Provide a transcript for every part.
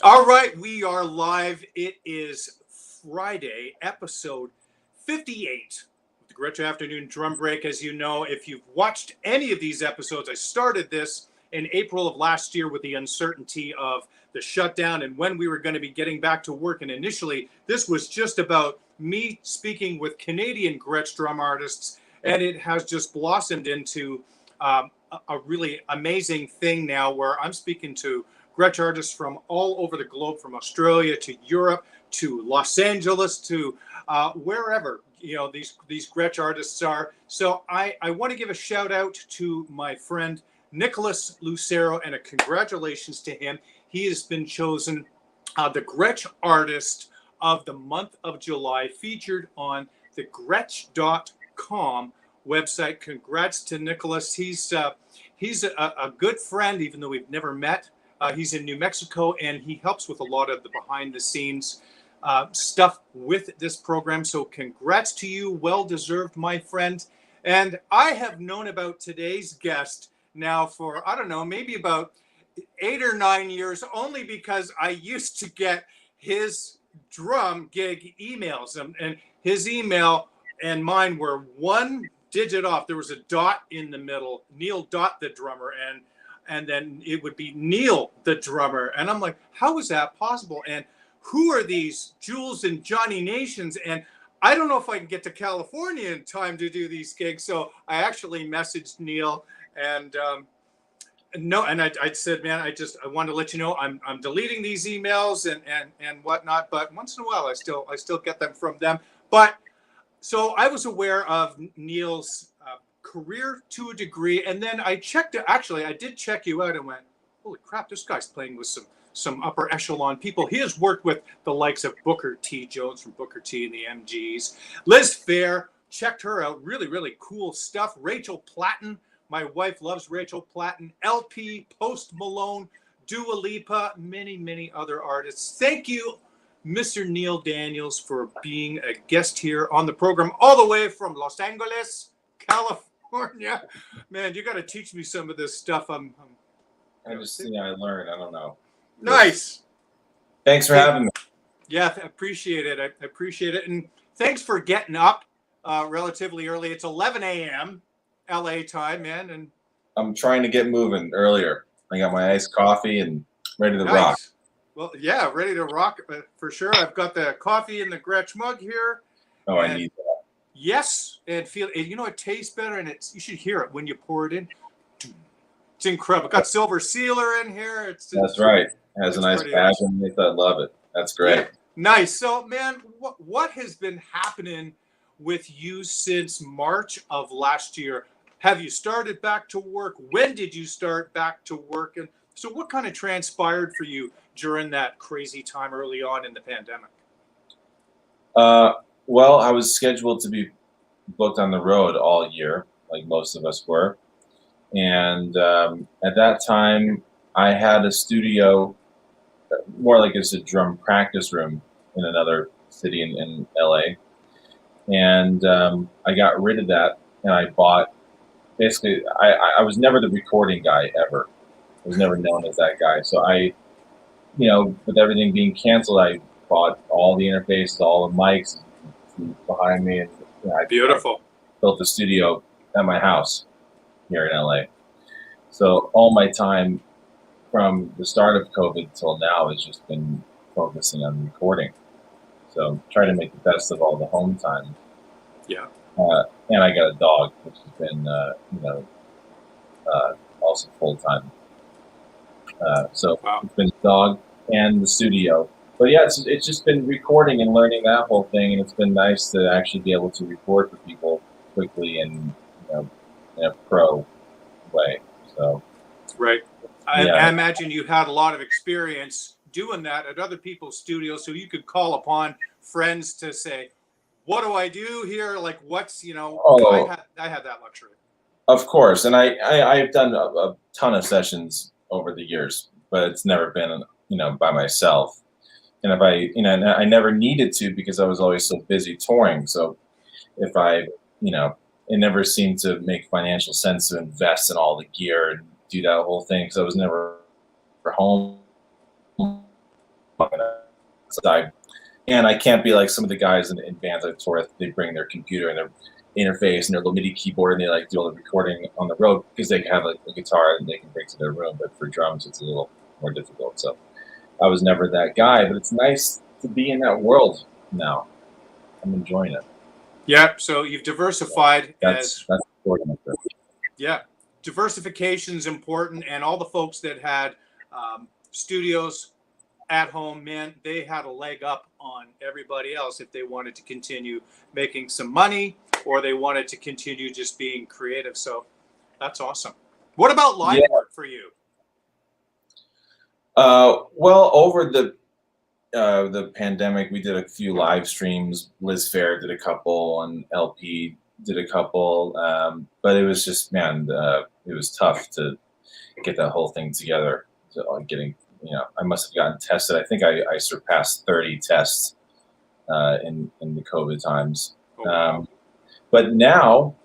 All right, we are live. It is Friday, episode 58 of the Gretch Afternoon Drum Break. As you know, if you've watched any of these episodes, I started this in April of last year with the uncertainty of the shutdown and when we were going to be getting back to work. And initially, this was just about me speaking with Canadian Gretsch drum artists, and it has just blossomed into a really amazing thing now where I'm speaking to Gretsch artists from all over the globe, from Australia to Europe to Los Angeles to wherever these Gretsch artists are. So I want to give a shout out to my friend Nicholas Lucero and a congratulations to him. He has been chosen the Gretsch artist of the month of July, featured on the Gretch.com website. Congrats to Nicholas. He's a good friend, even though we've never met. He's in New Mexico, and he helps with a lot of the behind-the-scenes stuff with this program. So congrats to you. Well-deserved, my friend. And I have known about today's guest now for, I don't know, maybe about 8 or 9 years, only because I used to get his drum gig emails. And his email and mine were one digit off. There was a dot in the middle, Neal dot the drummer, and then it would be Neal the drummer. And I'm like, how is that possible? And who are these Jules and Johnny Nations? And I don't know if I can get to California in time to do these gigs. So I actually messaged Neal and no, and I said, man, I want to let you know I'm deleting these emails and whatnot. But once in a while, I still get them from them. But so I was aware of Neal's career to a degree, and then I checked it. Actually, I did check you out and went, holy crap, this guy's playing with some upper echelon people. He has worked with the likes of Booker T. Jones from Booker T and the MGs. Liz Phair, checked her out. Really, really cool stuff. Rachel Platten. My wife loves Rachel Platten. LP, Post Malone, Dua Lipa, many, many other artists. Thank you, Mr. Neal Daniels, for being a guest here on the program, all the way from Los Angeles, California. Man, you got to teach me some of this stuff. I learned. I don't know. Nice. Thanks for having me. Yeah, I appreciate it. I appreciate it. And thanks for getting up relatively early. It's 11 a.m. LA time, man. And I'm trying to get moving earlier. I got my iced coffee and ready to rock. Well, yeah, ready to rock for sure. I've got the coffee in the Gretsch mug here. Oh, I need that. Yes, and feel it. You know, it tastes better, and you should hear it when you pour it in. It's incredible. Got silver sealer in here. That's right. It has a nice badge underneath. I love it. That's great. Yeah, nice. So, man, what has been happening with you since March of last year? Have you started back to work? When did you start back to work? And so what kind of transpired for you during that crazy time early on in the pandemic? Well, I was scheduled to be booked on the road all year, like most of us were. And at that time, I had a studio, more like it's a drum practice room in another city in LA. And I got rid of that, and I bought, basically, I was never the recording guy ever. I was never known as that guy. So with everything being canceled, I bought all the interfaces, all the mics behind me, and Beautiful. I built a studio at my house here in LA. So all my time from the start of COVID till now has just been focusing on recording. So try to make the best of all the home time. Yeah. And I got a dog, which has been, also full time. So wow. It's been the dog and the studio. But yeah, it's just been recording and learning that whole thing, and it's been nice to actually be able to record for people quickly and in a pro way. So. Right. I imagine you had a lot of experience doing that at other people's studios, so you could call upon friends to say, what do I do here? Like, what's, I had that luxury. Of course. And I've done a ton of sessions over the years, but it's never been, by myself. And if I never needed to because I was always so busy touring. So if it never seemed to make financial sense to invest in all the gear and do that whole thing because I was never home outside. And I can't be like some of the guys in bands I've toured with. They bring their computer and their interface and their little MIDI keyboard, and they like do all the recording on the road because they have like a guitar and they can bring to their room. But for drums, it's a little more difficult. So I was never that guy, but it's nice to be in that world now. I'm enjoying it. Yeah. So you've diversified. That's important. Yeah, diversification is important, and all the folks that had studios at home, man, they had a leg up on everybody else if they wanted to continue making some money or they wanted to continue just being creative. So that's awesome. What about live work for you? Well, over the pandemic, we did a few live streams. Phair did a couple, and LP did a couple. But it was just, man, it was tough to get that whole thing together. So getting, I must have gotten tested. I think I surpassed 30 tests in the COVID times. Oh, wow. But now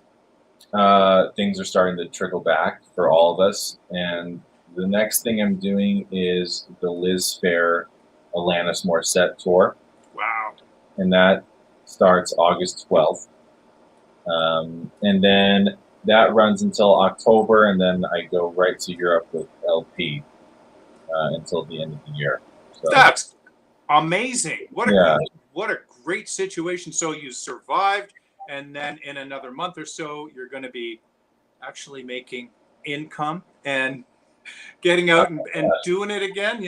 things are starting to trickle back for all of us. And the next thing I'm doing is the Phair Alanis Morissette tour. Wow. And that starts August 12th. And then that runs until October, and then I go right to Europe with LP until the end of the year. So, that's amazing. What a great situation. So you survived, and then in another month or so, you're going to be actually making income and getting out and doing it again,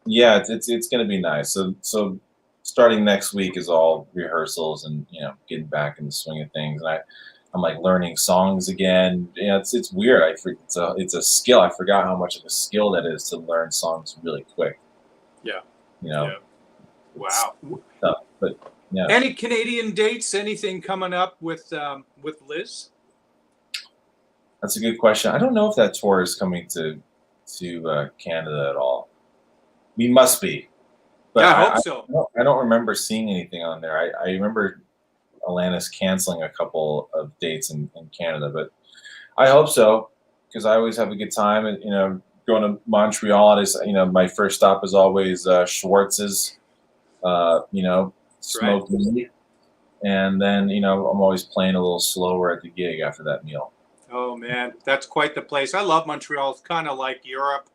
Yeah, it's going to be nice. So starting next week is all rehearsals and getting back in the swing of things. And I'm like learning songs again. It's weird. It's a skill. I forgot how much of a skill that is to learn songs really quick. Yeah. Yeah. Wow. Tough, but yeah. Any Canadian dates? Anything coming up with Liz? That's a good question. I don't know if that tour is coming to Canada at all. We must be. But yeah, I hope so. I don't remember seeing anything on there. I remember Alanis canceling a couple of dates in Canada, but I hope so because I always have a good time. And going to Montreal, my first stop is always Schwartz's. Smoked meat, and then I'm always playing a little slower at the gig after that meal. Oh man, that's quite the place. I love Montreal. It's kind of like Europe.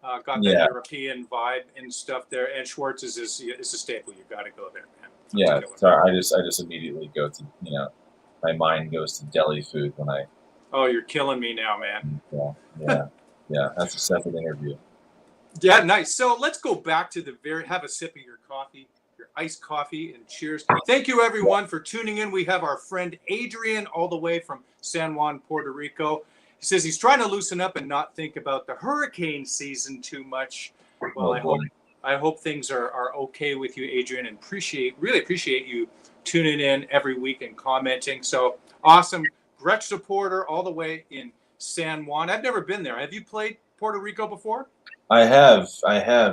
Got that European vibe and stuff there. And Schwartz's is a staple. You got to go there, man. Yeah, sorry, I just immediately go to my mind goes to deli food when I. Oh, you're killing me now, man. Yeah. That's a separate interview. Yeah, nice. So let's go back to have a sip of your coffee, your iced coffee, and cheers. Thank you, everyone, for tuning in. We have our friend Adrian all the way from San Juan, Puerto Rico. He says he's trying to loosen up and not think about the hurricane season too much. Well, I hope things are okay with you, Adrian, and really appreciate you tuning in every week and commenting. So awesome. Gretch supporter all the way in San Juan. I've never been there. Have you played Puerto Rico before? I have,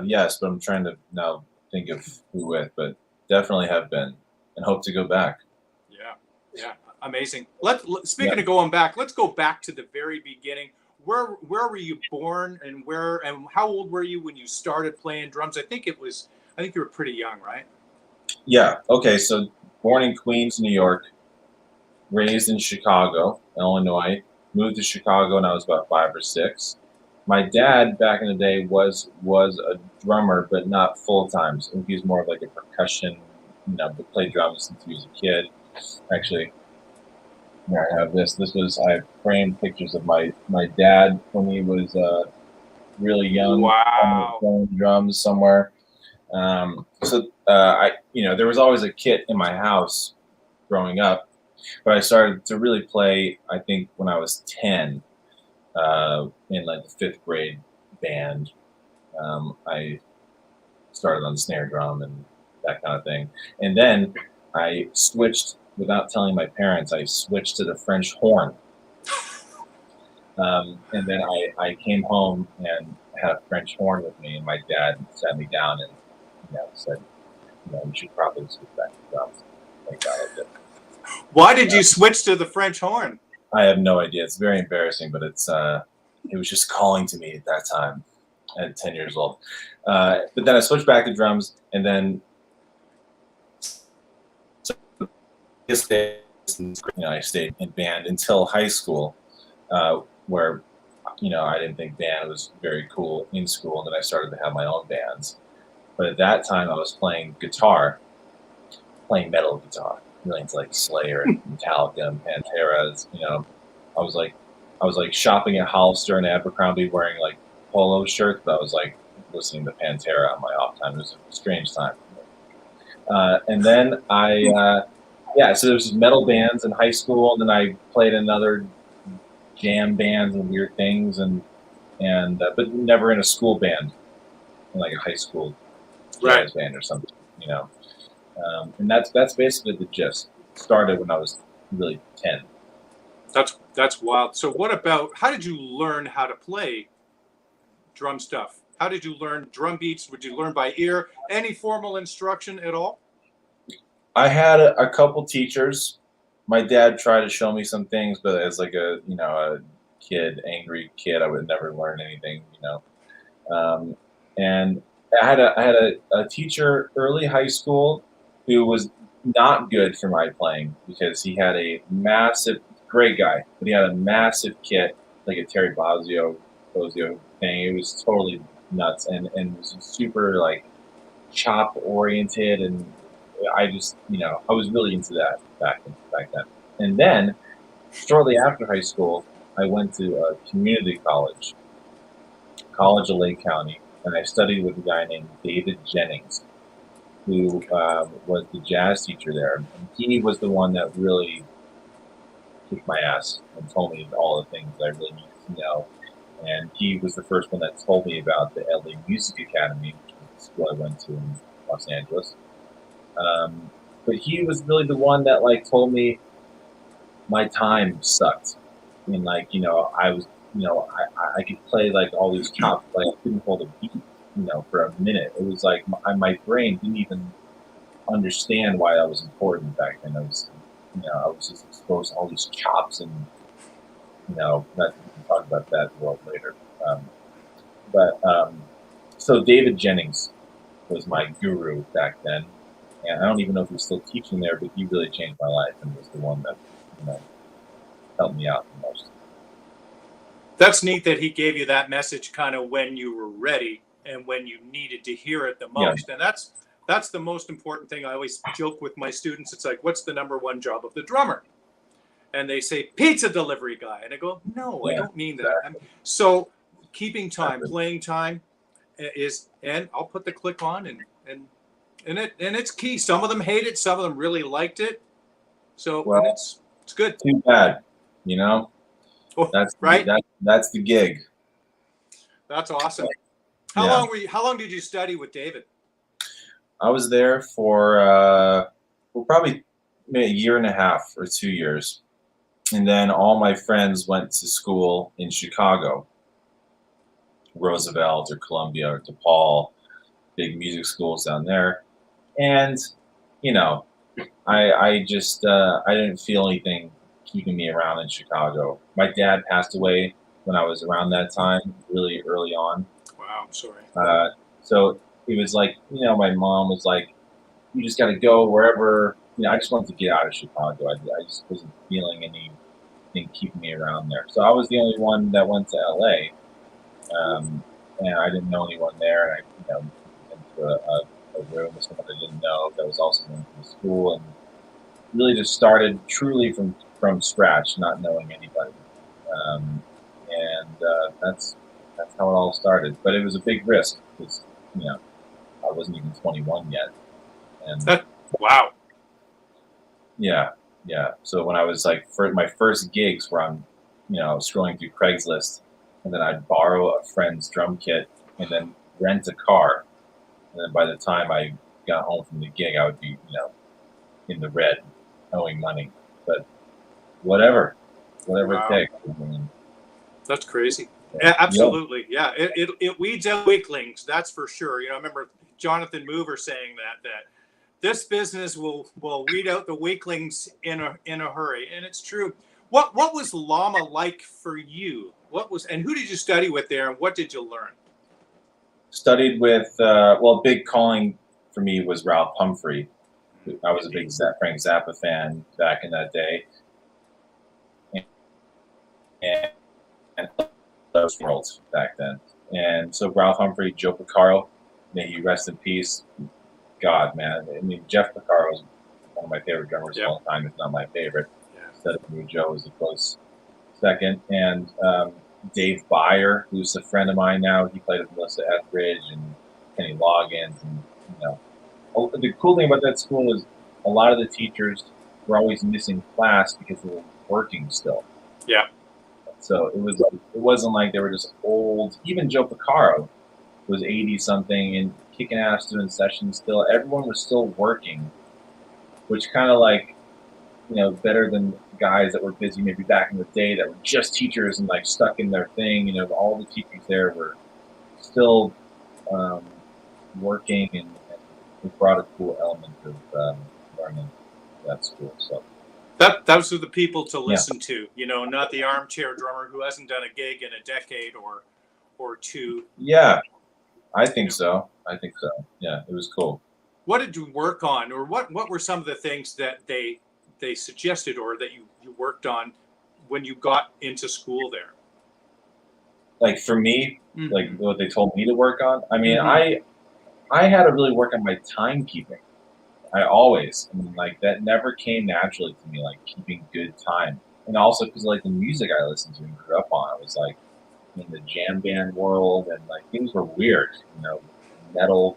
yes, but I'm trying to now think of who with, but definitely have been and hope to go back. Yeah, amazing. Speaking of going back, let's go back to the very beginning. Where were you born, and how old were you when you started playing drums? I think you were pretty young, right? Yeah. Okay. So born in Queens, New York, raised in Chicago, Illinois. Moved to Chicago when I was about 5 or 6. My dad back in the day was a drummer, but not full time. So he was more of like a percussion, but played drums since he was a kid. Actually, here I have this. I have framed pictures of my dad when he was really young. Wow. Playing drums somewhere. There was always a kit in my house growing up, but I started to really play, I think, when I was 10. In like the 5th grade band, I started on the snare drum and that kind of thing. And then I switched, without telling my parents, I switched to the French horn. And then I came home and had a French horn with me, and my dad sat me down and said, you should probably switch back to drums. Thank God I did. Why did you switch to the French horn? I have no idea. It's very embarrassing, but it was just calling to me at that time. at 10 years old. But then I switched back to drums, and then I stayed in band until high school, where I didn't think band was very cool in school, and then I started to have my own bands. But at that time, I was playing guitar, playing metal guitar, really into like Slayer and Metallica and Pantera. I was like shopping at Hollister and Abercrombie wearing like polo shirts, but I was like listening to Pantera on my off time. It was a strange time for me. And then so there was metal bands in high school, and then I played in other jam bands and weird things, and but never in a school band, in like a high school jazz band or something, and that's basically the gist. Started when I was really 10. That's wild. So how did you learn how to play drum stuff? How did you learn drum beats? Would you learn by ear? Any formal instruction at all? I had a couple teachers. My dad tried to show me some things, but as like a angry kid, I would never learn anything, and I had a teacher early high school who was not good for my playing because he had a massive, great guy, but he had a massive kit, like a Terry Bozzio thing. It was totally nuts, and it was super like chop oriented, and I just I was really into that back then. And then shortly after high school, I went to a community college of Lake County, and I studied with a guy named David Jennings, who was the jazz teacher there. And he was the one that really kicked my ass and told me all the things that I really needed to know. And he was the first one that told me about the LA Music Academy, which was the school I went to in Los Angeles. But he was really the one that like told me my time sucked. I mean, like, I was, I could play like all these chops, but I couldn't hold a beat, for a minute. It was like my brain didn't even understand why that was important back then. I was just exposed to all these chops, and we can talk about that a little later. So David Jennings was my guru back then, and I don't even know if he's still teaching there, but he really changed my life and was the one that helped me out the most. That's neat that he gave you that message kind of when you were ready and when you needed to hear it the most. Yeah. And that's the most important thing. I always joke with my students. It's like, what's the number one job of the drummer? And they say, pizza delivery guy. And I go, no, I don't mean that. So keeping time, playing time is, and I'll put the click on and it's key. Some of them hate it. Some of them really liked it. So it's good. Too bad, That's right. That's the gig. That's awesome. How long did you study with David? I was there for probably maybe a year and a half or 2 years, and then all my friends went to school in Chicago, Roosevelt or Columbia or DePaul, big music schools down there, and I just I didn't feel anything keeping me around in Chicago. My dad passed away when I was around that time, really early on. Wow, I'm sorry. So it was like, my mom was like, you just got to go wherever, I just wanted to get out of Chicago. I just wasn't feeling anything keeping me around there. So I was the only one that went to LA, and I didn't know anyone there. And I, went to a room with someone I didn't know that was also going to school, and really just started truly from scratch, not knowing anybody. That's how it all started. But it was a big risk because, I wasn't even 21 yet. And wow. Yeah. So when I was like, my first gigs where I'm, scrolling through Craigslist, and then I'd borrow a friend's drum kit and then rent a car. And then by the time I got home from the gig, I would be, in the red, owing money. But whatever it takes. That's crazy. Yeah, absolutely. Yeah, it weeds out weaklings. That's for sure. I remember Jonathan Mover saying that this business will weed out the weaklings in a hurry, and it's true. What was Llama like for you? And who did you study with there, and what did you learn? Studied with, big calling for me was Ralph Humphrey. I was a big Frank Zappa fan back in that day. And those worlds back then. And so Ralph Humphrey, Joe Porcaro, may he rest in peace. God, man. I mean, Jeff Porcaro was one of my favorite drummers of all time, if not my favorite. Instead of me, Joe was a close second. And Dave Byer, who's a friend of mine now, he played with Melissa Etheridge and Kenny Loggins. And, the cool thing about that school is a lot of the teachers were always missing class because they were working still. Yeah. So it wasn't like they were just old. Even Joe Porcaro was 80-something and kicking ass doing sessions still. Everyone was still working, which kind of like, better than guys that were busy maybe back in the day that were just teachers and like stuck in their thing. All the teachers there were still working, and it brought a cool element of learning at that school. So. Those are the people to listen to, not the armchair drummer who hasn't done a gig in a decade or two. Yeah, I think so. Yeah, it was cool. What did you work on, or what were some of the things that they suggested or that you worked on when you got into school there? Like for me, like what they told me to work on? I mean, I had to really work on my timekeeping. That never came naturally to me, like keeping good time. And also because like the music I listened to and grew up on, I was like in the jam band world, and like things were weird, metal,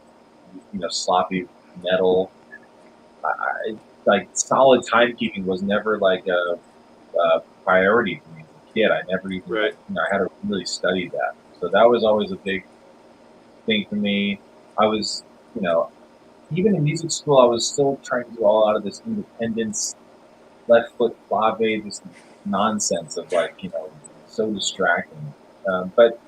sloppy metal. I like solid timekeeping was never like a priority for me as a kid. I never even, I had to really study that. So that was always a big thing for me. I was, even in music school, I was still trying to do all out of this independence, left foot clave, this nonsense of like, so distracting. But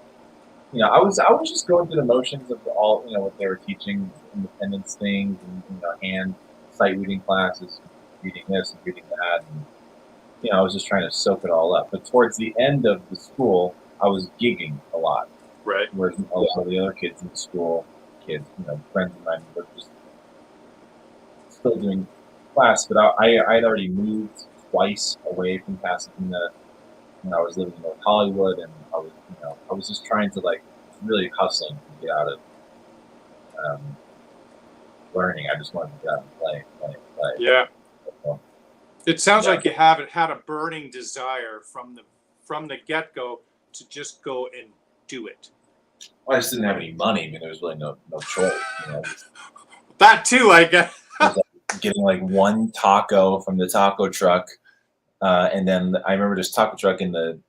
I was just going through the motions of all, what they were teaching, independence things, and hand sight reading classes, reading this and reading that, and I was just trying to soak it all up. But towards the end of the school, I was gigging a lot. Right. Whereas all the other kids in the school, friends of mine were just still doing class, but I had already moved twice away from Pasadena when I was living in North Hollywood, and I was just trying to like really hustling to get out of learning. I just wanted to get out and play. Yeah. It sounds like you haven't had a burning desire from the get-go to just go and do it. Well, I just didn't have any money. I mean, there was really no choice. That too, I guess. Getting like one taco from the taco truck, and then I remember this taco truck in the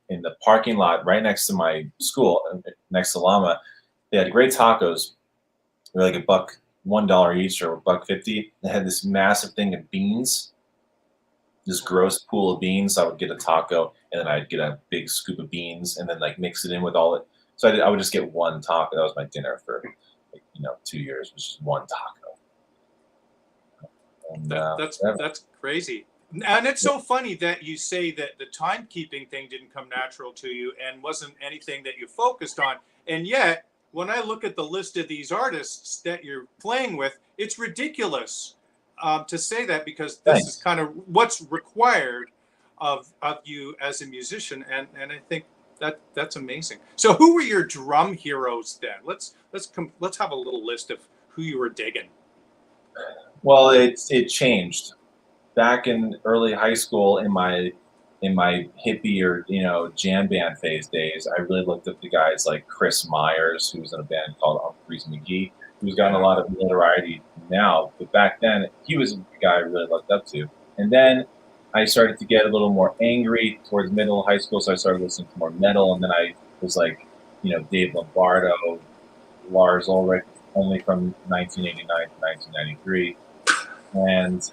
parking lot right next to my school, next to Llama. They had great tacos. They were like $1 each or $1.50. They had this massive thing of beans, this gross pool of beans. I would get a taco, and then I'd get a big scoop of beans, and then like mix it in with all it. So I would just get one taco. That was my dinner for 2 years, was just one taco. And, that's crazy. And it's so funny that you say that the timekeeping thing didn't come natural to you and wasn't anything that you focused on. And yet, when I look at the list of these artists that you're playing with, it's ridiculous to say that, because this is kind of what's required of you as a musician. And I think that's amazing. So who were your drum heroes then? Let's have a little list of who you were digging. Well, it changed. Back in early high school, in my hippie or jam band phase days, I really looked up to guys like Chris Myers, who was in a band called Humphreys McGee, who's gotten a lot of notoriety now. But back then, he was a guy I really looked up to. And then I started to get a little more angry towards middle high school, so I started listening to more metal. And then I was like, Dave Lombardo, Lars Ulrich, only from 1989 to 1993. And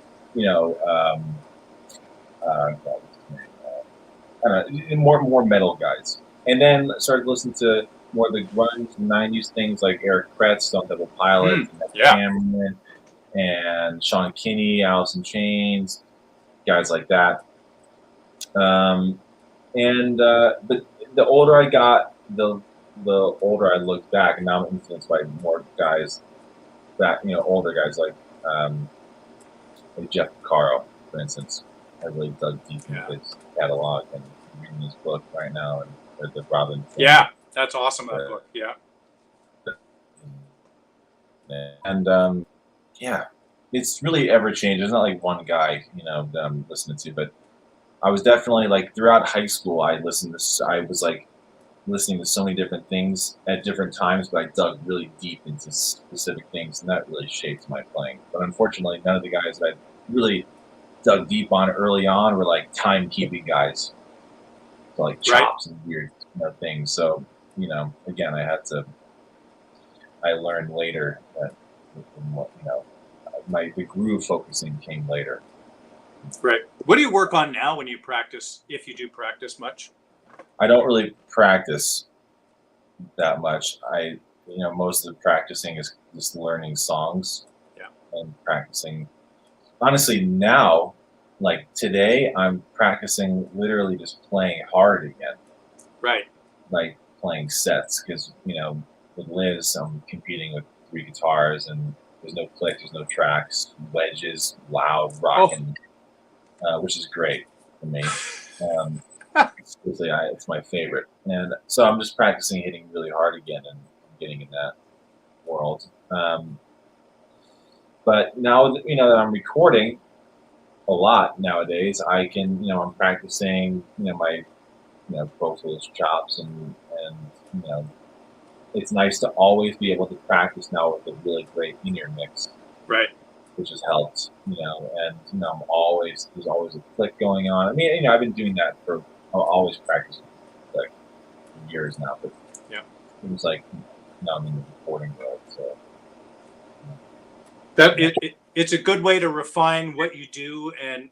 more metal guys, and then started listening to more of the grunge '90s things like Eric Kretz, Stone Temple Pilots, Cameron, and Sean Kinney, Alice in Chains, guys like that. But the older I got, the the older I look back, and now I'm influenced by more guys older guys like Jeff Caro, for instance. I really dug deep into his catalog and reading his book right now, and the Robin. Yeah, that's awesome. That book. Yeah. And yeah, it's really ever changing. There's not like one guy, that I'm listening to, but I was definitely like throughout high school. I was like listening to so many different things at different times, but I dug really deep into specific things, and that really shaped my playing. But unfortunately, none of the guys that I really dug deep on early on were like timekeeping guys, so like chops and weird things. So again, I learned later that the groove focusing came later. Right. What do you work on now when you practice, if you do practice much? I don't really practice that much. Most of the practicing is just learning songs and practicing. Honestly, now, like today, I'm practicing literally just playing hard again. Right. Like playing sets because, with Liz, I'm competing with 3 guitars and there's no click, there's no tracks, wedges, loud, rocking, which is great for me. It's my favorite. And so I'm just practicing hitting really hard again and getting in that world. But now that I'm recording a lot nowadays, I can, I'm practicing, my, Pro Tools chops and it's nice to always be able to practice now with a really great in-ear mix. Right. Which has helped, and there's always a click going on. I mean, I've been doing that for always practicing like years now, but it was like now I'm in the recording world, so that it's a good way to refine what you do, and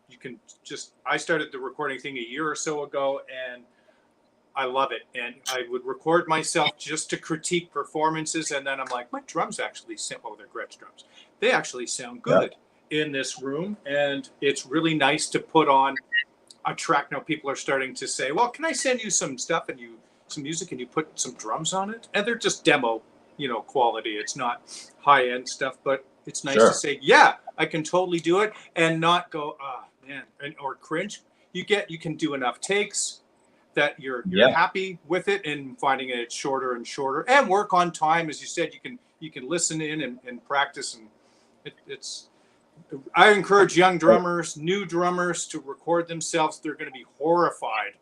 you can just. I started the recording thing a year or so ago, and I love it. And I would record myself just to critique performances, and then I'm like, my drums actually sound. Oh, they're Gretsch drums. They actually sound good in this room, and it's really nice to put on a track. Now people are starting to say, well, can I send you some stuff and some music and you put some drums on it? And they're just demo, quality. It's not high end stuff, but it's nice to say, yeah, I can totally do it and not go, man, or cringe. You can do enough takes that you're happy with it, and finding it shorter and shorter, and work on time. As you said, you can listen in and practice, and it's. I encourage young drummers, new drummers, to record themselves. They're going to be horrified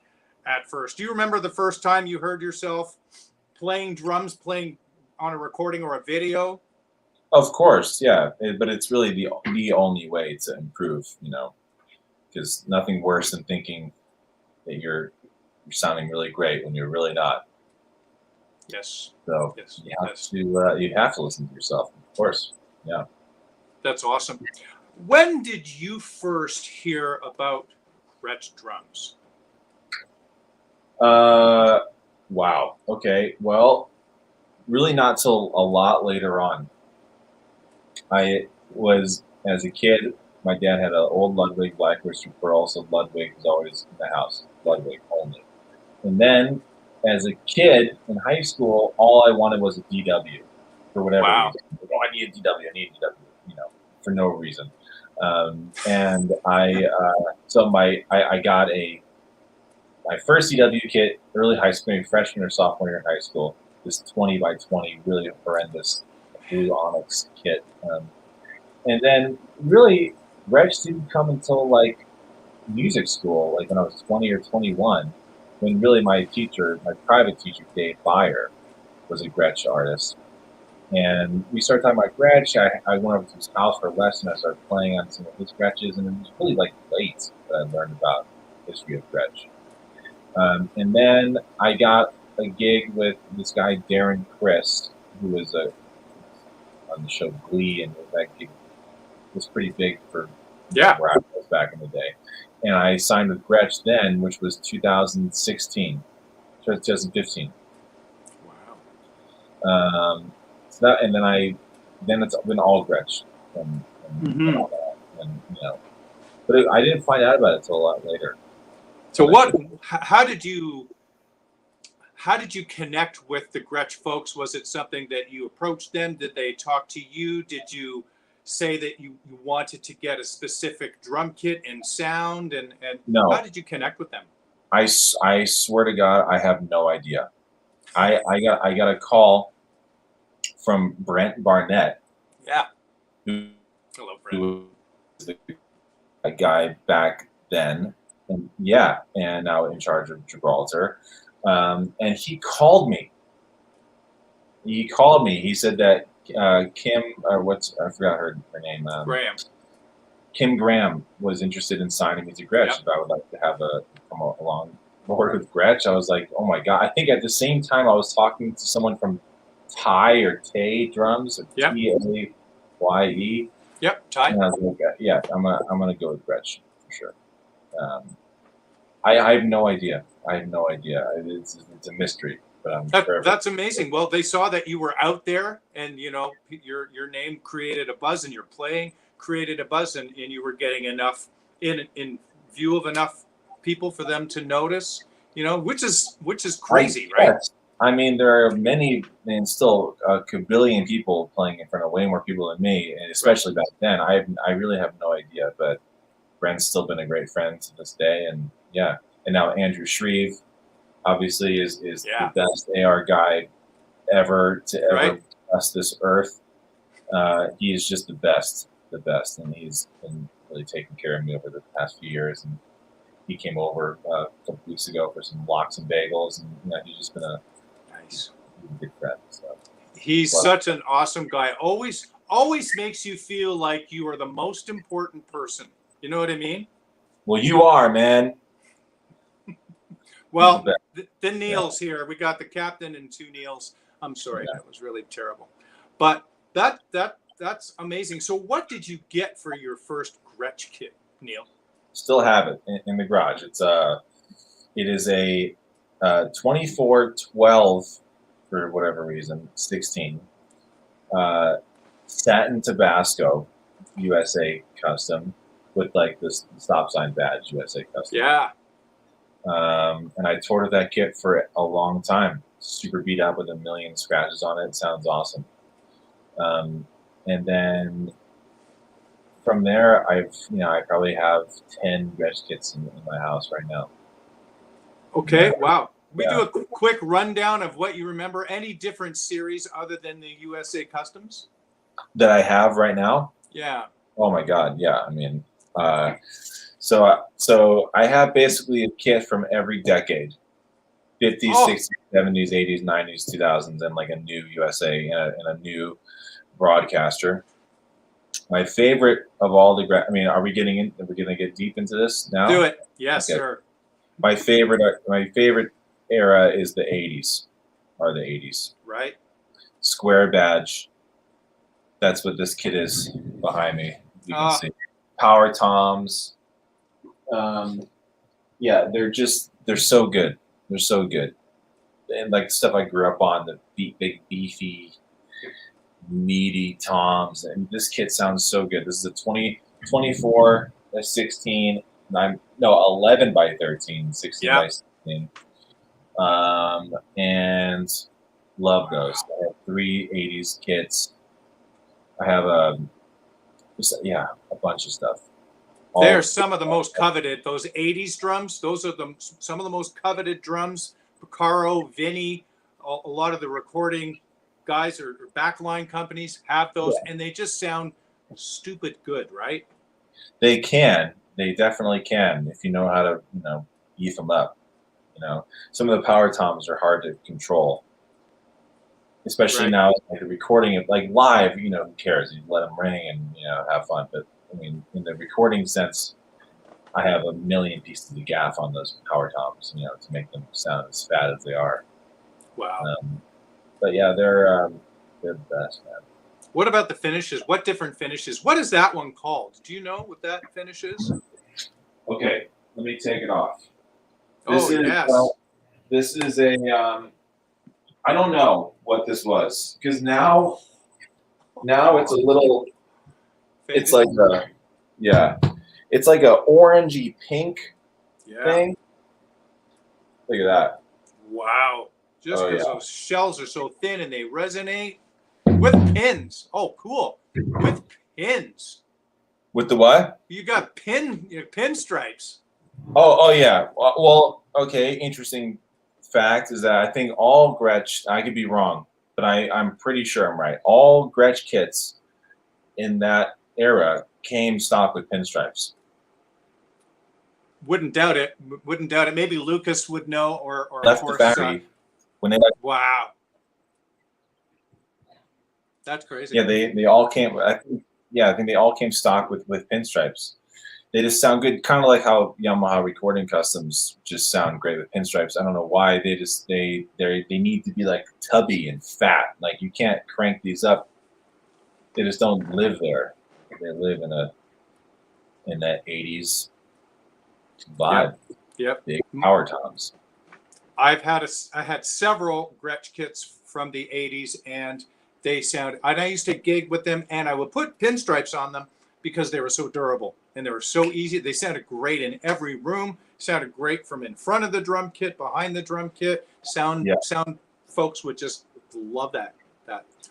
at first. Do you remember the first time you heard yourself playing drums, playing on a recording or a video? Of course, yeah. But it's really the only way to improve, because nothing worse than thinking that you're sounding really great when you're really not. Yes. So you have to listen to yourself, of course. Yeah. That's awesome. When did you first hear about Gretsch drums? Wow. Okay. Well, really not till a lot later on. I was, as a kid, my dad had an old Ludwig Black Oyster Pearl, so Ludwig was always in the house. Ludwig only. And then, as a kid in high school, all I wanted was a DW for whatever reason. Oh, I need a DW. I need a DW. For no reason. And I got my first DW kit early high school, freshman or sophomore year in high school. This 20 by 20, really horrendous blue onyx kit. And then really, Gretsch didn't come until like music school, like when I was 20 or 21, when really my private teacher, Dave Byer, was a Gretsch artist. And we started talking about Gretsch. I went over to his house for a lesson. I started playing on some of his Gretches, and it was really like late that I learned about the history of Gretsch. And then I got a gig with this guy, Darren Criss, who was on the show Glee, and that gig was pretty big for where I was back in the day. And I signed with Gretsch then, which was 2015. Wow. So that, and then it's been all Gretsch and all that, and but I didn't find out about it until a lot later. So how how did you connect with the Gretsch folks? Was it something that you approached them? Did they talk to you? Did you say that you wanted to get a specific drum kit and sound? And No, how did you connect with them? I swear to God, I have no idea. I got a call from Brent Barnett, Yeah. who Hello, Brent. was a guy back then, and now in charge of Gibraltar. And he called me. He said that Kim, I forgot her name. Graham. Kim Graham was interested in signing me to Gretsch. Yep. If I would like to have come along board with Gretsch, I was like, oh my God. I think at the same time I was talking to someone from Ty or Tay drums, or Yep. T-A-Y-E. Yep, Ty. And I was like, yeah, I'm gonna go with Gretsch for sure. I have no idea. It's a mystery, but I'm sure. That's amazing. Well, they saw that you were out there, and your name created a buzz, and your playing created a buzz, and you were getting enough in view of enough people for them to notice. Which is crazy, right? Yes. I mean, there are many, and still a kabillion people playing in front of way more people than me, and especially back then. I really have no idea, but Brent's still been a great friend to this day, and yeah. And now Andrew Shreve, obviously, is the best AR guy ever to bless this earth. He is just the best, and he's been really taking care of me over the past few years. And he came over a couple weeks ago for some lox and bagels, and he's just been a good friend. So he's such an awesome guy. Always makes you feel like you are the most important person. You know what I mean? Well, you are, man. Well, the Neals here. We got the captain and two Neals. I'm sorry, that was really terrible. But that's amazing. So what did you get for your first Gretsch kit, Neal? Still have it in the garage. It is a 2412 for whatever reason, 16. Satin Tabasco, USA custom, with like this stop sign badge, USA custom. Yeah. And I toured that kit for a long time. Super beat up with a million scratches on it. Sounds awesome. And then from there, I probably have 10 Gretsch kits in my house right now. Okay. Wow. We do a quick rundown of what you remember. Any different series other than the USA Customs that I have right now? Yeah. Oh my God. Yeah. I mean, so I have basically a kit from every decade: 50s, 60s, 70s, 80s, 90s, 2000s, and like a new USA and a new broadcaster. My favorite of all the, I mean, are we going to get deep into this now? Do it. Yes, okay. Sir. My favorite era is the 80s, or the 80s. Right. Square badge. That's what this kit is behind me. You can see. Power toms. Yeah, they're so good. They're so good. And like stuff I grew up on, the big beefy, meaty toms. And this kit sounds so good. This is a 24 by 16, 11 by 13, 16 by 16. And love those. I have 3 80s kits. I have a bunch of stuff. They're some of the most coveted. Those 80s drums, those are some of the most coveted drums. Picaro, Vinny, a lot of the recording guys or backline companies have those, and they just sound stupid good, right? They can. They definitely can if you know how to, eat them up. Some of the power toms are hard to control, especially now. Like the recording it, like live, who cares? You let them ring and have fun. But I mean, in the recording sense, I have a million pieces of gaff on those power toms, to make them sound as fat as they are. Wow. But yeah, they're the best, man. What about the finishes? What different finishes? What is that one called? Do you know what that finish is? Okay, let me take it off. This is a, I don't know what this was, because now it's a little, it's like it's like a orangey pink thing. Look at that. Wow. just Oh, because yeah. those shells are so thin and they resonate with pins. Oh, cool. With pins. With the what? You got pinstripes. Oh, yeah. Well, okay. Interesting fact is that I think all Gretsch, I could be wrong, but I'm pretty sure I'm right. All Gretsch kits in that era came stock with pinstripes. Wouldn't doubt it. Wouldn't doubt it. Maybe Lucas would know, or of Left the course. factory when they Wow. That's crazy. yeah they all came. I think they all came stock with pinstripes. They just sound good, kind of like how Yamaha recording customs just sound great with pinstripes. I don't know why they need to be like tubby and fat. Like you can't crank these up. They just don't live there. They live in that 80s vibe. Yep. Big power toms. I had several Gretsch kits from the 80s, and they sound. And I used to gig with them, and I would put pinstripes on them because they were so durable and they were so easy. They sounded great in every room. Sounded great from in front of the drum kit, behind the drum kit. Sound folks would just love that.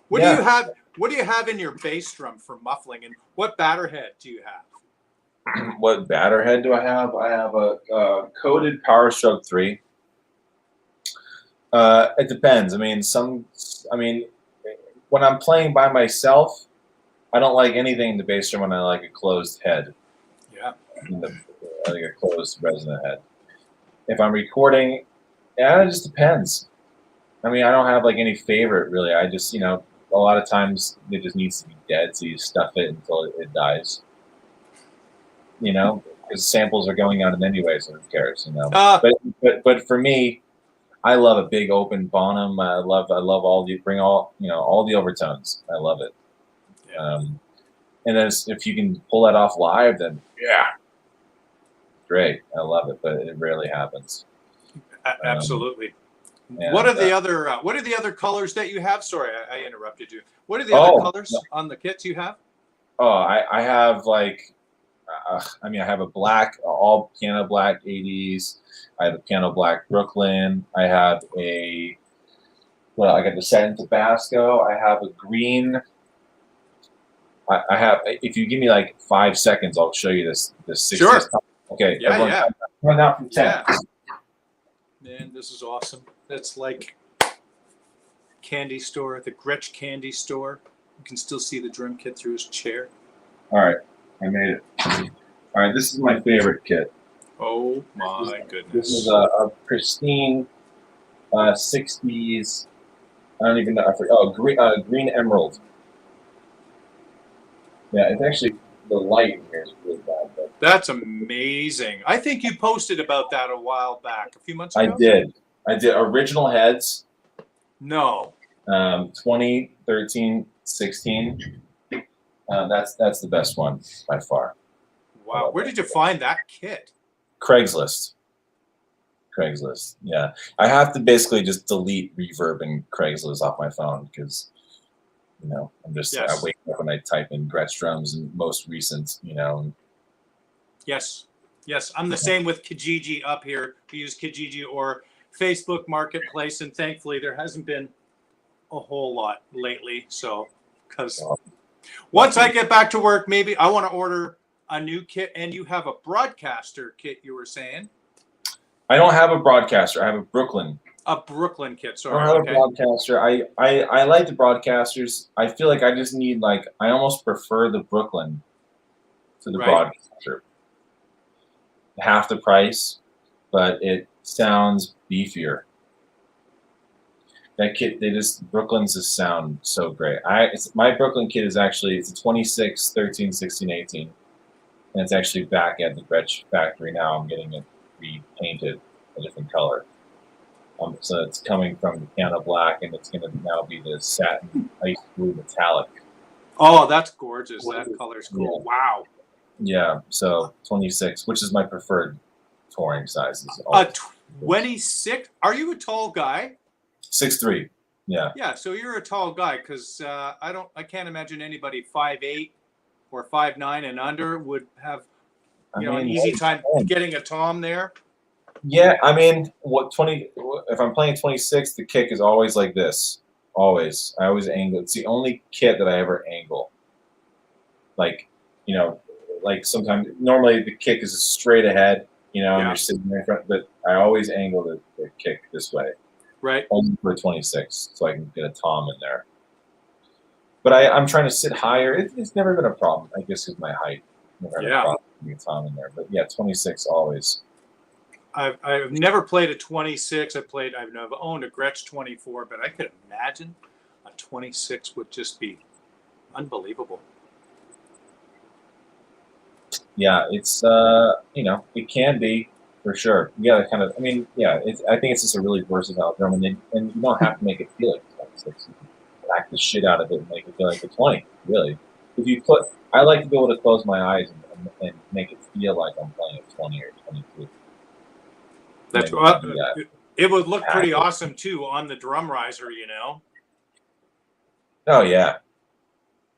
What do you have? What do you have in your bass drum for muffling, and what batter head do you have? What batter head do I have? I have a coated Power Stroke 3. It depends. I mean, when I'm playing by myself, I don't like anything in the bass drum when I like a closed head. Yeah. I like a closed resonant head. If I'm recording, it just depends. I mean, I don't have like any favorite really. I just, a lot of times it just needs to be dead, so you stuff it until it dies. Because samples are going on anyway, so who cares? But for me, I love a big open bonum. I love all the overtones. I love it. Yeah. And then if you can pull that off live, then great. I love it, but it rarely happens. Absolutely. What are the other colors that you have? Sorry, I interrupted you. What are the other colors on the kits you have? Oh, I have like, I have a black, all piano black 80s. I have a piano black Brooklyn. I have I got the satin Tabasco. I have a green. I have. If you give me like 5 seconds, I'll show you this. Sure. Okay. Yeah. Run out from 10. Yeah. Man, this is awesome. That's like candy store, the Gretch candy store. You can still see the drum kit through his chair. All right, I made it. All right, this is my favorite kit. Oh my goodness! This is a pristine 60s. I don't even know. I forgot. Oh, green emerald. Yeah, it's actually the light here is really bad. But that's amazing. I think you posted about that a while back, a few months ago. I did original heads. No. 2013, 16. That's the best one by far. Wow, where did you find that kit? Craigslist. Yeah, I have to basically just delete reverb and Craigslist off my phone because, I'm just I wake up and I type in Gretsch drums and most recent, Yes, I'm the same with Kijiji up here. We use Kijiji or Facebook Marketplace, and thankfully there hasn't been a whole lot lately. So, because once I get back to work, maybe I want to order a new kit. And you have a broadcaster kit, you were saying? I don't have a broadcaster. I have a Brooklyn. A Brooklyn kit. Sorry. I don't have a broadcaster. I like the broadcasters. I feel like I just need I almost prefer the Brooklyn to the broadcaster. Half the price, but it sounds beefier. That kit, Brooklyn's just sound so great. My Brooklyn kit is actually, it's a 26, 13, 16, 18. And it's actually back at the Gretsch factory now. I'm getting it repainted a different color. So it's coming from the piano black, and it's going to now be the satin ice blue metallic. Oh, that's gorgeous. That color's cool. Yeah. Wow. Yeah, so 26, which is my preferred touring size. 26? Are you a tall guy? 6'3". Yeah. Yeah, so you're a tall guy because I can't imagine anybody 5'8" or 5'9" and under would have an easy time getting a tom there. Yeah, I mean, what 20? If I'm playing 26, the kick is always like this. Always, I always angle. It's the only kit that I ever angle. Like, you know, like sometimes normally the kick is straight ahead, and Yeah. you're sitting there in front. But I always angle the kick this way, Right. only for 26, so I can get a tom in there. But I'm trying to sit higher. It's never been a problem. I guess with my height, never had a Yeah. problem getting a tom in there. But yeah, 26 always. I've never played a 26. I've never owned a Gretsch 24, but I could imagine a 26 would just be unbelievable. Yeah, it's it can be for sure. You gotta kind of, I mean, yeah, I think it's just a really versatile drum, and you don't have to make it feel like a 26. You can whack the shit out of it and make it feel like a 20. Really, if you put, I like to be able to close my eyes and make it feel like I'm playing a 20 or 22. That's And do that. it would look pretty Pack it. awesome too on the drum riser, you know. Oh yeah,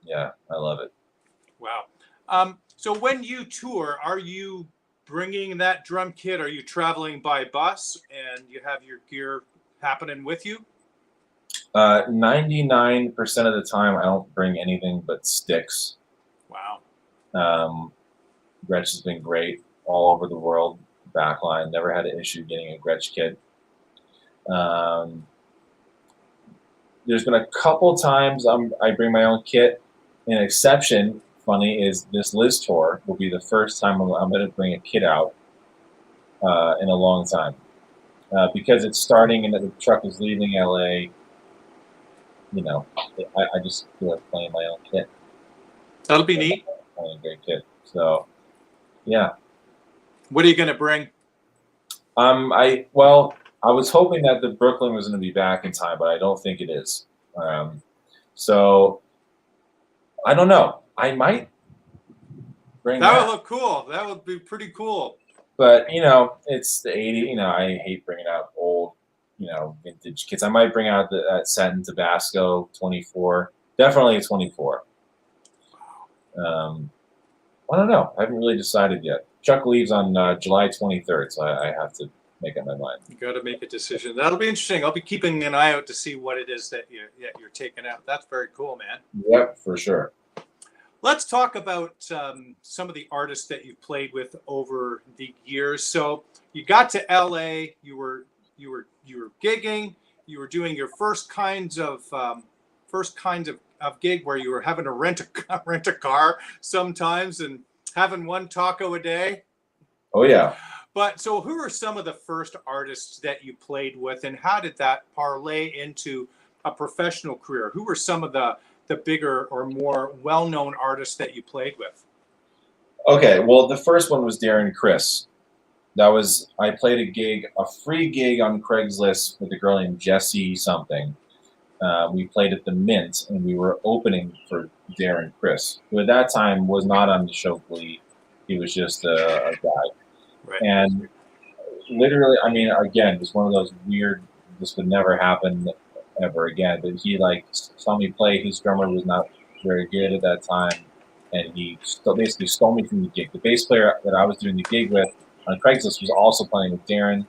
yeah, I love it. Wow. So when you tour, are you bringing that drum kit? Are you traveling by bus and you have your gear happening with you? 99% of the time, I don't bring anything but sticks. Wow. Gretch has been great all over the world. Backline, never had an issue getting a Gretsch kit. There's been a couple times I bring my own kit. An exception, funny, is this Liz tour will be the first time I'm going to bring a kit out in a long time. Because it's starting and the truck is leaving LA, I just feel like playing my own kit. That'll be neat. Playing a great kit. So, yeah. What are you going to bring? I was hoping that the Brooklyn was going to be back in time, but I don't think it is. So I don't know. I might bring That that. would look cool. That would be pretty cool. But it's the '80s. I hate bringing out old, vintage kits. I might bring out that Satin Tabasco 24. Definitely a 24. I don't know. I haven't really decided yet. Chuck leaves on July 23rd, so I have to make up my mind. You got to make a decision. That'll be interesting. I'll be keeping an eye out to see what it is that you're taking out. That's very cool, man. Yep, for sure. Let's talk about some of the artists that you've played with over the years. So you got to LA. You were gigging. You were doing your first kinds of gig where you were having to rent a car sometimes and having one taco a day. Oh yeah. But so who are some of the first artists that you played with, and how did that parlay into a professional career? Who were some of the bigger or more well-known artists that you played with? Okay, well, the first one was Darren Criss. I played a free gig on Craigslist with a girl named Jessie something. We played at the Mint, and we were opening for Darren Criss, who at that time was not on the show Glee. He was just a guy. Right. And literally, I mean, again, it was one of those weird, this would never happen ever again. But he saw me play. His drummer was not very good at that time, and he basically stole me from the gig. The bass player that I was doing the gig with on Craigslist was also playing with Darren,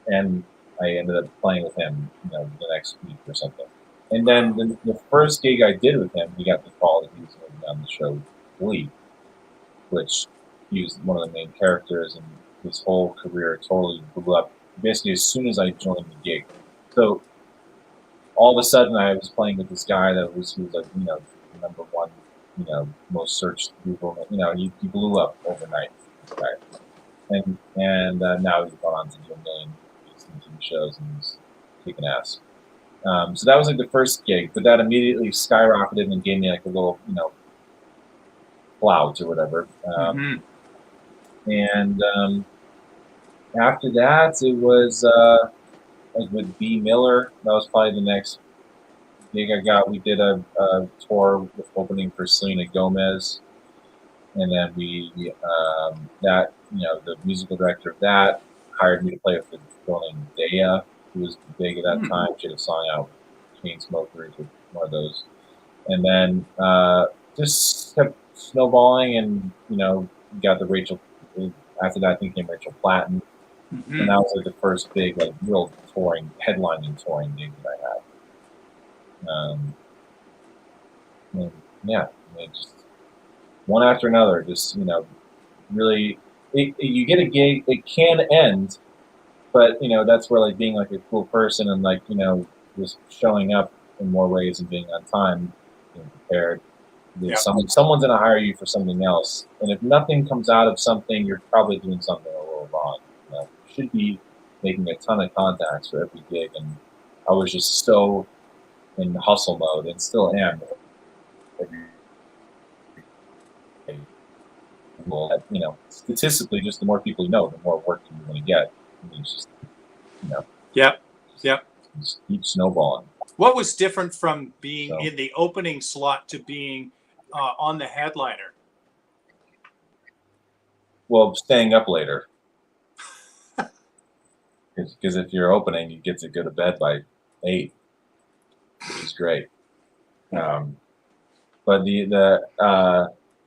and I ended up playing with him, the next week or something. And then the first gig I did with him, we got the call that he was going to be on the show Glee, which he was one of the main characters, and his whole career totally blew up basically as soon as I joined the gig. So all of a sudden I was playing with this guy that was like, number one, most searched Google. He blew up overnight, right? And now he's gone on to do a million TV shows and he's kicking ass. So that was like the first gig, but that immediately skyrocketed and gave me like a little, clout or whatever. And after that, it was like with B. Miller. That was probably the next gig I got. We did a tour opening for Selena Gomez, and then the musical director of that hired me to play with a girl named Dea, who was big at that time. She had a song out, Chainsmokers, or one of those, and then just kept snowballing, and got the Rachel. After that, I think came Rachel Platten. Mm-hmm. And that was like the first big, like, real touring, headlining touring gig that I had. And yeah, I mean, just one after another, just, really, you get a gig, it can end, but, that's where, like, being, like, a cool person and, like, just showing up in more ways and being on time, being prepared. Yeah. Someone's going to hire you for something else. And if nothing comes out of something, you're probably doing something a little wrong. You should be making a ton of contacts for every gig. And I was just so in hustle mode and still am. Statistically, just the more people you know, the more work you're going to get. It's just, Yeah. Just keep snowballing. What was different from being in the opening slot to being on the headliner? Well, staying up later. Because if you're opening, you get to go to bed by 8, which is great. But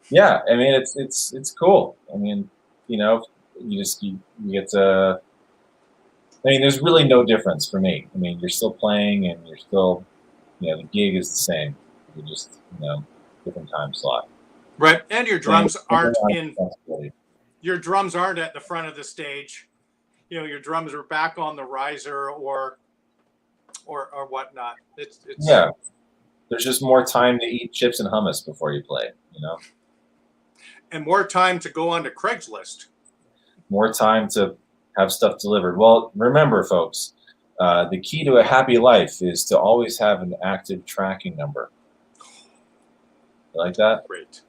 yeah, I mean, it's cool. I mean, you get to. I mean, there's really no difference for me. I mean, you're still playing, and you're still, the gig is the same. You're just, different time slot. Right, and your drums aren't Your drums aren't at the front of the stage. Your drums are back on the riser or whatnot. It's yeah. There's just more time to eat chips and hummus before you play. And more time to go onto Craigslist. More time to have stuff delivered. Well, remember, folks, the key to a happy life is to always have an active tracking number. You like that? Great.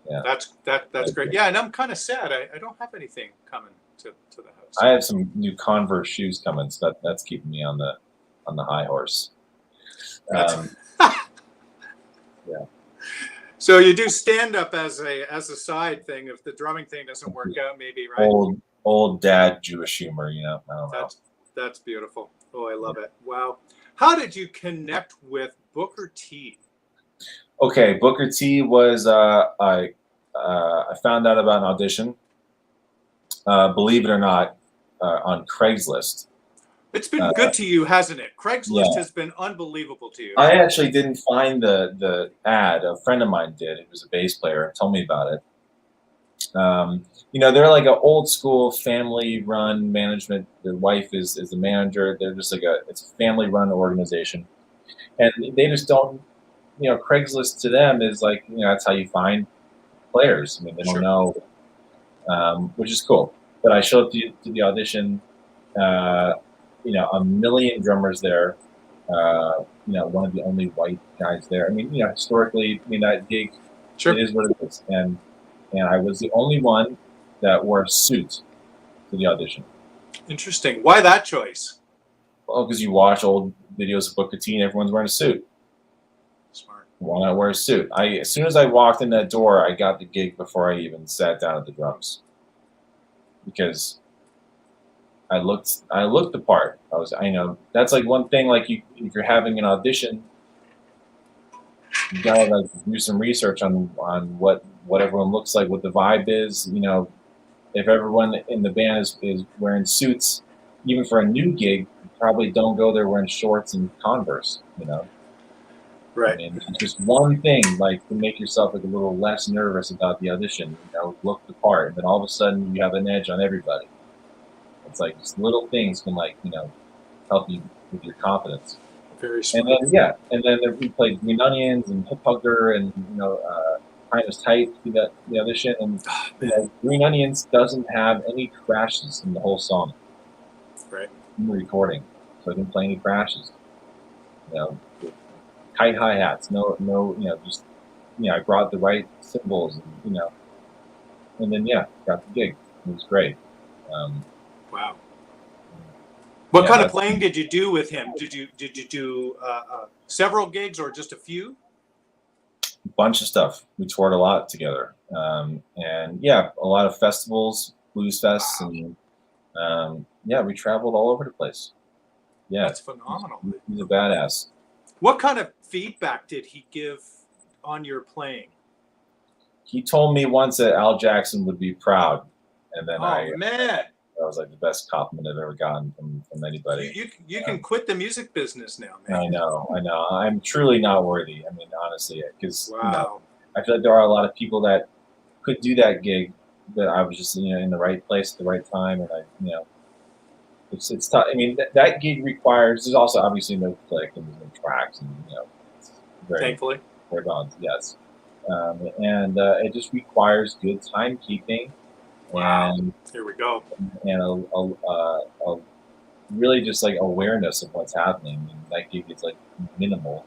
Yeah. That's great. Yeah, and I'm kind of sad. I don't have anything coming to the house. I have some new Converse shoes coming, so that's keeping me on the high horse. Yeah. So you do stand up as a side thing. If the drumming thing doesn't work out, maybe, right? Old dad Jewish humor, I don't know. That's beautiful. Oh, I love it. Wow. How did you connect with Booker T? Okay, Booker T was I found out about an audition. Believe it or not, on Craigslist. It's been good to you, hasn't it? Craigslist has been unbelievable to you. I actually didn't find the ad. A friend of mine did. He was a bass player and told me about it. They're like an old school family run management. The wife is the manager. They're just like it's a family run organization, and they just don't. Craigslist to them is like that's how you find players. I mean, they don't know, which is cool. But I showed up to the audition. A million drummers there. One of the only white guys there. I mean, historically, that gig, it is what it is. And I was the only one that wore a suit to the audition. Interesting. Why that choice? Well, because you watch old videos of Booker T and everyone's wearing a suit. Smart. Why not wear a suit? As soon as I walked in that door, I got the gig before I even sat down at the drums. Because I looked the part. That's like one thing. Like if you're having an audition, you gotta like do some research on what everyone looks like, what the vibe is. If everyone in the band is wearing suits, even for a new gig, you probably don't go there wearing shorts and Converse. Right. I mean, just one thing, like to make yourself like a little less nervous about the audition. Look the part, and then all of a sudden you have an edge on everybody. It's like just little things can help you with your confidence. Very smart. And then we played Green Onions and Hip Hugger and Time is Tight the audition, and Green Onions doesn't have any crashes in the whole song. Right. In the recording, so I didn't play any crashes. Tight hi-hats, no, just I brought the right cymbals, and then got the gig. It was great. Wow. What kind of playing did you do with him? Did you do several gigs or just a few? A bunch of stuff. We toured a lot together, and a lot of festivals, blues fests, and we traveled all over the place. Yeah, that's phenomenal. He's a badass. What kind of feedback did he give on your playing? He told me once that Al Jackson would be proud, and then man. was like the best compliment I've ever gotten from anybody. You can quit the music business now, man. I know. I'm truly not worthy. I mean, honestly, because Wow. I feel like there are a lot of people that could do that gig, but I was just in the right place at the right time, and it's tough. I mean, that gig requires. There's also obviously no click and there's no tracks, and it's very Thankfully. very balanced. Yes, and it just requires good timekeeping. Wow. And here we go. And a really just like awareness of what's happening. And that gig is like minimal,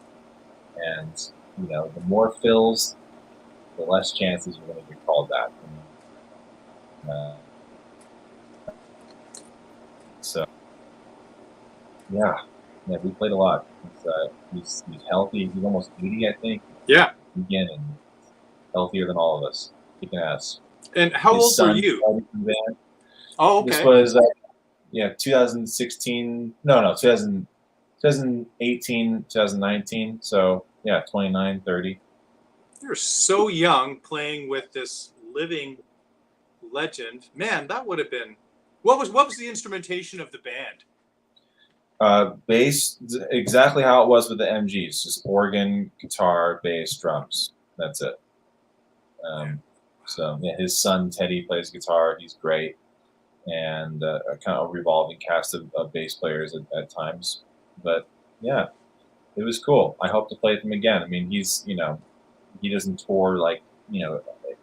and the more fills, the less chances you're going to get called back. So yeah, we played a lot. He's healthy. He's almost 80, I think. Yeah. Again, and healthier than all of us. Kicking ass. And how old were you? Oh, okay. This was 2016. No, 2018, 2019. So yeah, 29, 30. You're so young playing with this living legend. Man, that would have been. What was the instrumentation of the band? Bass, exactly how it was with the MGs, just organ, guitar, bass, drums. That's it. So yeah, his son Teddy plays guitar. He's great, and a kind of revolving cast of bass players at times. But yeah, it was cool. I hope to play with him again. I mean, he doesn't tour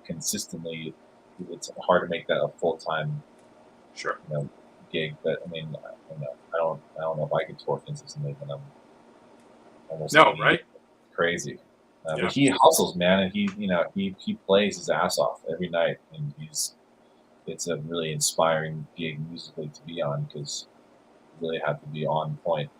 consistently. It's hard to make that a full time gig. But I mean, I don't know if I could tour consistently when I'm almost 80. Right? Crazy. But he hustles, man, and he plays his ass off every night, and it's a really inspiring gig musically to be on because you really have to be on point.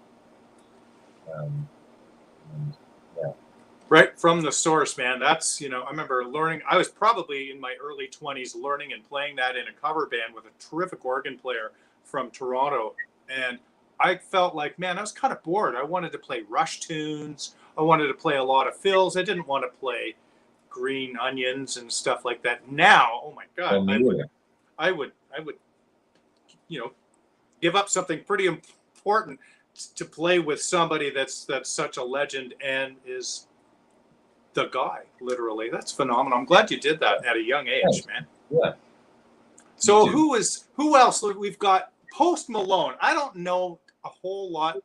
Right from the source, man. That's I remember learning. I was probably in my early 20s learning and playing that in a cover band with a terrific organ player from Toronto, and I felt like, man, I was kind of bored. I wanted to play Rush tunes. I wanted to play a lot of fills. I didn't want to play Green Onions and stuff like that. Now, oh my God, I would give up something pretty important to play with somebody that's such a legend and is the guy, literally. That's phenomenal. I'm glad you did that at a young age, man. Yeah. So who else? We've got Post Malone. I don't know a whole lot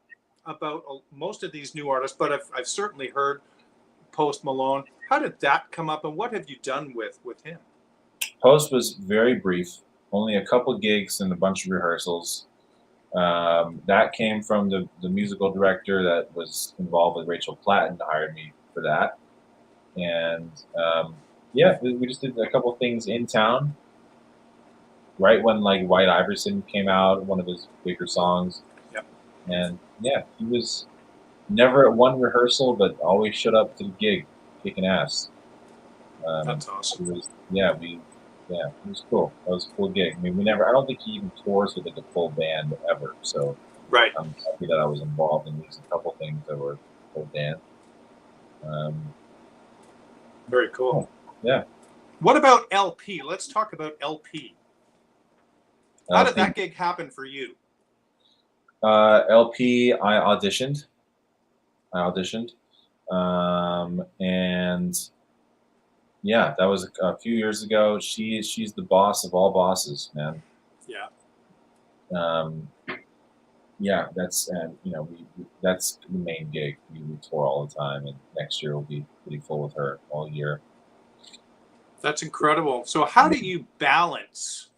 about most of these new artists, but I've certainly heard Post Malone. How did that come up, and what have you done with him? Post was very brief, only a couple gigs and a bunch of rehearsals. That came from the musical director that was involved with Rachel Platten, hired me for that. And we just did a couple things in town right when like White Iverson came out, one of his bigger songs. Yep. And he was never at one rehearsal, but always showed up to the gig, kicking ass. That's awesome. It was cool. That was a cool gig. I mean, I don't think he even tours with like a full band ever. So right. I'm happy that I was involved in these couple things that were full band. Very cool. Yeah. What about LP? Let's talk about LP. How did that gig happen for you? LP, I auditioned. And yeah, that was a few years ago. She's the boss of all bosses, man. Yeah. That's that's the main gig. We tour all the time, and next year will be pretty full with her all year. That's incredible. So how do you balance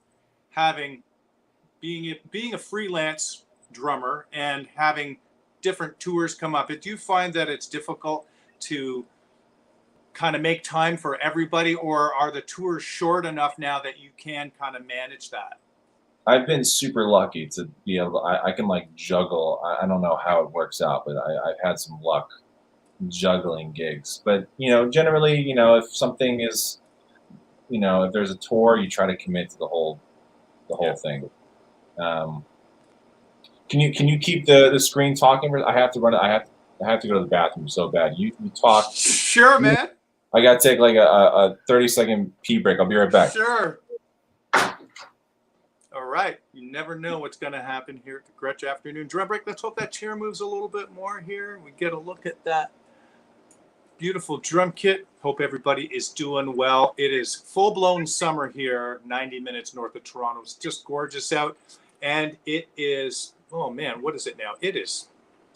being a freelance drummer and having different tours come up? Do you find that it's difficult to kind of make time for everybody, or are the tours short enough now that you can kind of manage that? I've been super lucky to be able to, I can like juggle. I don't know how it works out, but I've had some luck juggling gigs. But, generally, if something is, if there's a tour, you try to commit to the whole thing. Can you keep the screen talking? I have to run. I have to go to the bathroom so bad. You talk. Sure, man. I got to take like a 30-second pee break. I'll be right back. Sure. All right. You never know what's going to happen here at the Gretch Afternoon Drum Break. Let's hope that chair moves a little bit more here. We get a look at that beautiful drum kit. Hope everybody is doing well. It is full-blown summer here, 90 minutes north of Toronto. It's just gorgeous out. And it is, oh man, what is it now? It is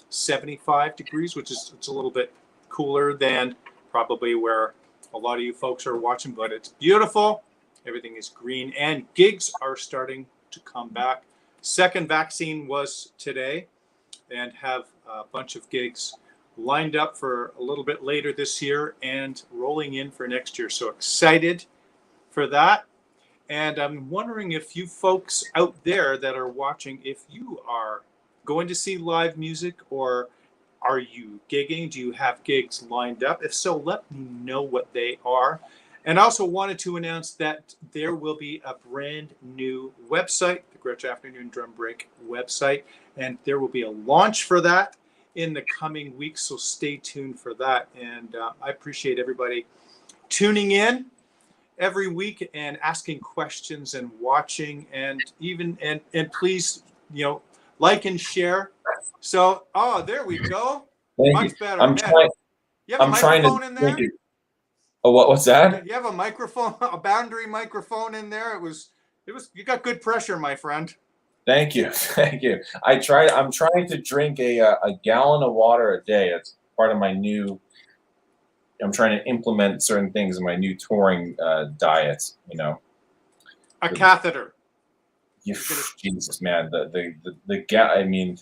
75 degrees, which is it's a little bit cooler than probably where a lot of you folks are watching, but it's beautiful. Everything is green, and gigs are starting to come back. Second vaccine was today, and have a bunch of gigs lined up for a little bit later this year and rolling in for next year. So excited for that. And I'm wondering if you folks out there that are watching, if you are going to see live music, or are you gigging? Do you have gigs lined up? If so, let me know what they are. And I also wanted to announce that there will be a brand new website, the Gretch Afternoon Drum Break website, and there will be a launch for that in the coming weeks, so stay tuned for that. And I appreciate everybody tuning in every week and asking questions and watching, and even and please, like and share. So there we go. Thank Much you. better. I'm trying. You have a I'm trying microphone to. in there? Oh, what's that? You have a microphone, a boundary microphone in there. It was. You got good pressure, my friend. Thank you. Thank you. I'm trying to drink a gallon of water a day. It's part of my new. I'm trying to implement certain things in my new touring diet. A catheter. Jesus, man, I mean,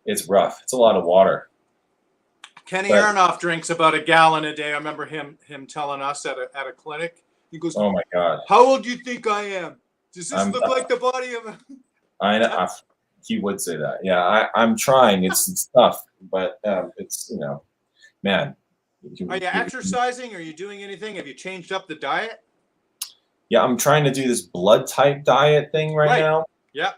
it's rough. It's a lot of water. Kenny Aronoff drinks about a gallon a day. I remember him telling us at a clinic. He goes, "Oh my God, how old do you think I am? Does this look like the body of a?" I know. He would say that. Yeah, I'm trying. It's tough, but it's man. Are you exercising? Are you doing anything? Have you changed up the diet? Yeah, I'm trying to do this blood type diet thing right now. Yeah.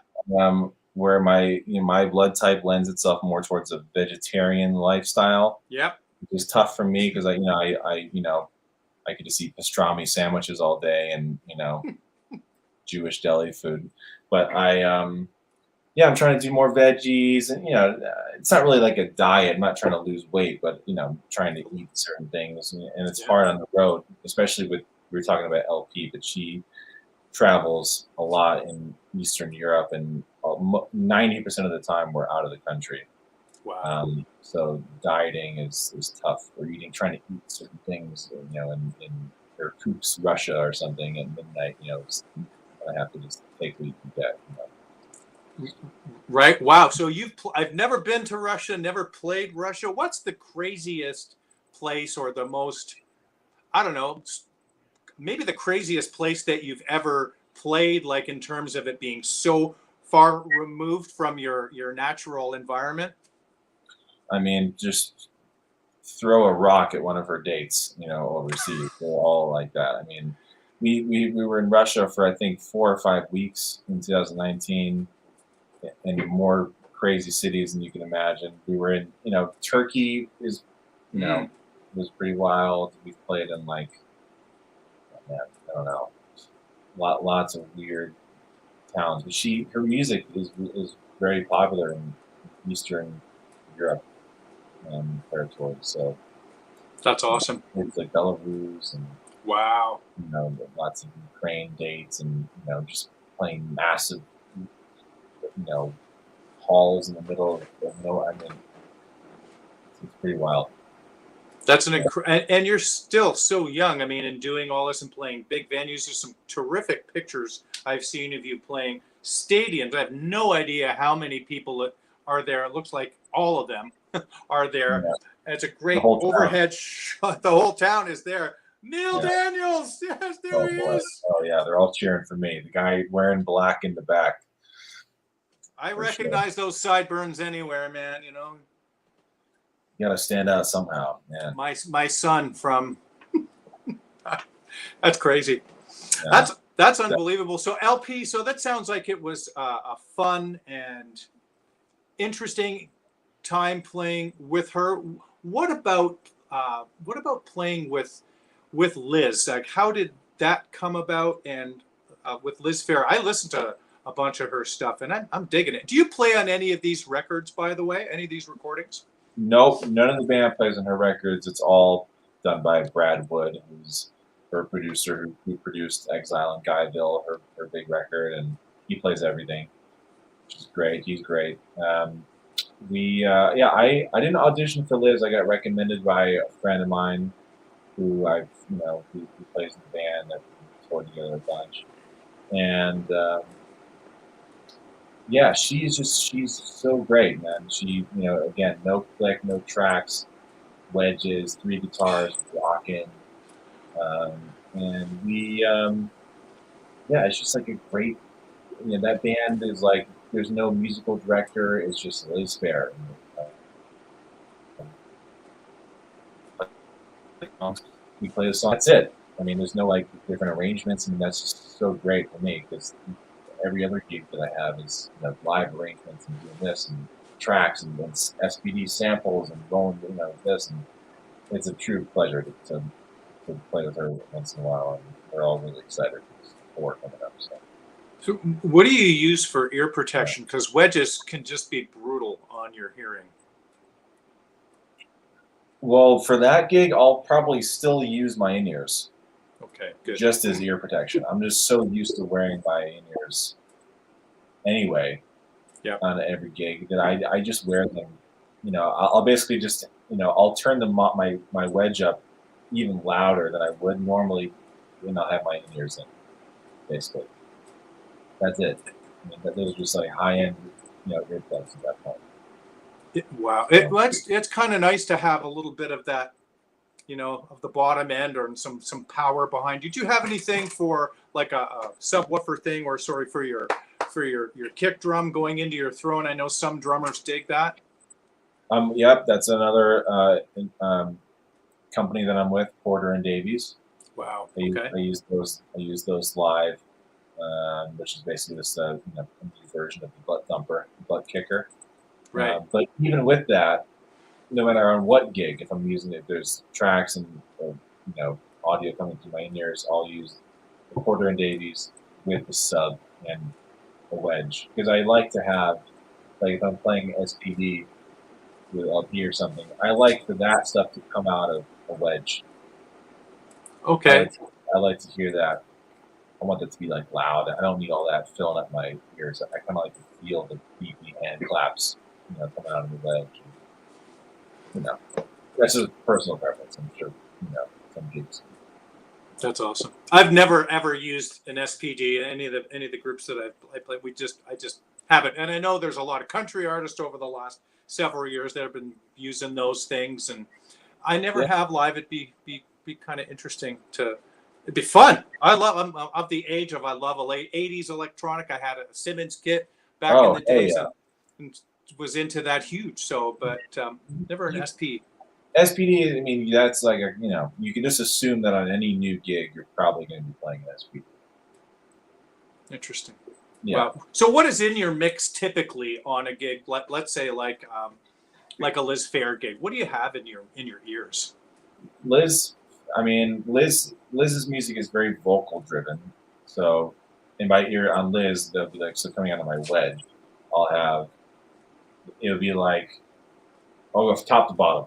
Where my blood type lends itself more towards a vegetarian lifestyle. Yeah. Which is tough for me because I could just eat pastrami sandwiches all day and Jewish deli food. But I'm trying to do more veggies, and it's not really like a diet. I'm not trying to lose weight, but I'm trying to eat certain things, and it's hard on the road, especially we were talking about LP, but she travels a lot in Eastern Europe, and 90% of the time we're out of the country. Wow. So dieting is tough. We're trying to eat certain things, in Irkutsk, Russia, or something at midnight. I have to just take what you can get. Right. Wow. So I've never been to Russia, never played Russia. What's the craziest place, or the most, I don't know, maybe the craziest place that you've ever played, like in terms of it being so far removed from your natural environment? I mean, just throw a rock at one of her dates, overseas. They're all like that. I mean, we were in Russia for, I think, 4 or 5 weeks in 2019, in more crazy cities than you can imagine. We were in, Turkey is, was pretty wild. We played in I don't know, lots of weird towns. But her music is very popular in Eastern Europe territory. So that's awesome. It's like Belarus and wow, lots of Ukraine dates, and just playing massive, halls in the middle of nowhere. I mean, it's pretty wild. That's and you're still so young. I mean, and doing all this and playing big venues. There's some terrific pictures I've seen of you playing stadiums. I have no idea how many people are there. It looks like all of them are there. Yeah. It's a great overhead shot. The whole town is there. Neal Daniels, yes, there he is. Oh yeah, they're all cheering for me. The guy wearing black in the back. I recognize those sideburns anywhere, man. You got to stand out somehow, man. My son from that's crazy. Yeah. That's unbelievable. So LP, so that sounds like it was a fun and interesting time playing with her. What about playing with Liz? Like, how did that come about? And with Liz Phair, I listened to a bunch of her stuff, and I'm digging it. Do you play on any of these records, by the way? Any of these recordings? Nope, none of the band plays on her records. It's all done by Brad Wood, who's her producer who produced Exile in Guyville, her big record, and he plays everything, which is great. He's great. I didn't audition for Liz. I got recommended by a friend of mine who who plays in the band that we toured together a bunch, and she's so great, man. She, again, no click, no tracks, wedges, 3 guitars, rocking, and it's just like a great. That band is like, there's no musical director. It's just Liz Phair. We play the song. That's it. I mean, there's no like different arrangements. I mean, that's just so great for me because every other gig that I have is live arrangements and doing this and tracks and SPD samples and going this, and it's a true pleasure to play with her once in a while, and we're all really excited for work coming up. So what do you use for ear protection? Because wedges can just be brutal on your hearing. Well, for that gig, I'll probably still use my in-ears. Okay, good. Just as ear protection. I'm just so used to wearing my in-ears anyway on every gig that I just wear them. I'll basically just, I'll turn my wedge up even louder than I would normally when I'll have my in-ears in, basically. That's it. I mean, those are just like high-end, earplugs at that point. Wow. It's kind of nice to have a little bit of that, of the bottom end or some power behind you. Do you have anything for like a subwoofer thing, or for your kick drum going into your throat? I know some drummers dig that. Yep, that's another company that I'm with, Porter and Davies. Wow. I use those live, which is basically this a new version of the butt kicker. Right. But even with that, no matter on what gig, if I'm using it, there's tracks and audio coming through my in-ears, I'll use the Porter and Davies with the sub and a wedge, because I like to have, like, if I'm playing SPD with LP or something, I like for that stuff to come out of a wedge. Okay. I like to hear that. I want that to be like loud. I don't need all that filling up my ears. I kind of like to feel the beepy hand claps, coming out of the wedge. That's just personal preference. I'm sure, some gigs. That's awesome. I've never ever used an SPD in any of the groups that I play. I just haven't, and I know there's a lot of country artists over the last several years that have been using those things, and I never have live. It'd be kind of interesting to. It'd be fun. I'm of the age of, I love a late 80s electronic. I had a Simmons kit back in the days and was into that huge. So, but never an SP. SPD, I mean, that's like you can just assume that on any new gig, you're probably going to be playing an SPD. Interesting. Yeah. Wow. So what is in your mix typically on a gig? Let's say like a Liz Phair gig. What do you have in your ears? Liz's music is very vocal driven. So in my ear on Liz, they'll be like, so coming out of my wedge, it'll be like, I'll go from top to bottom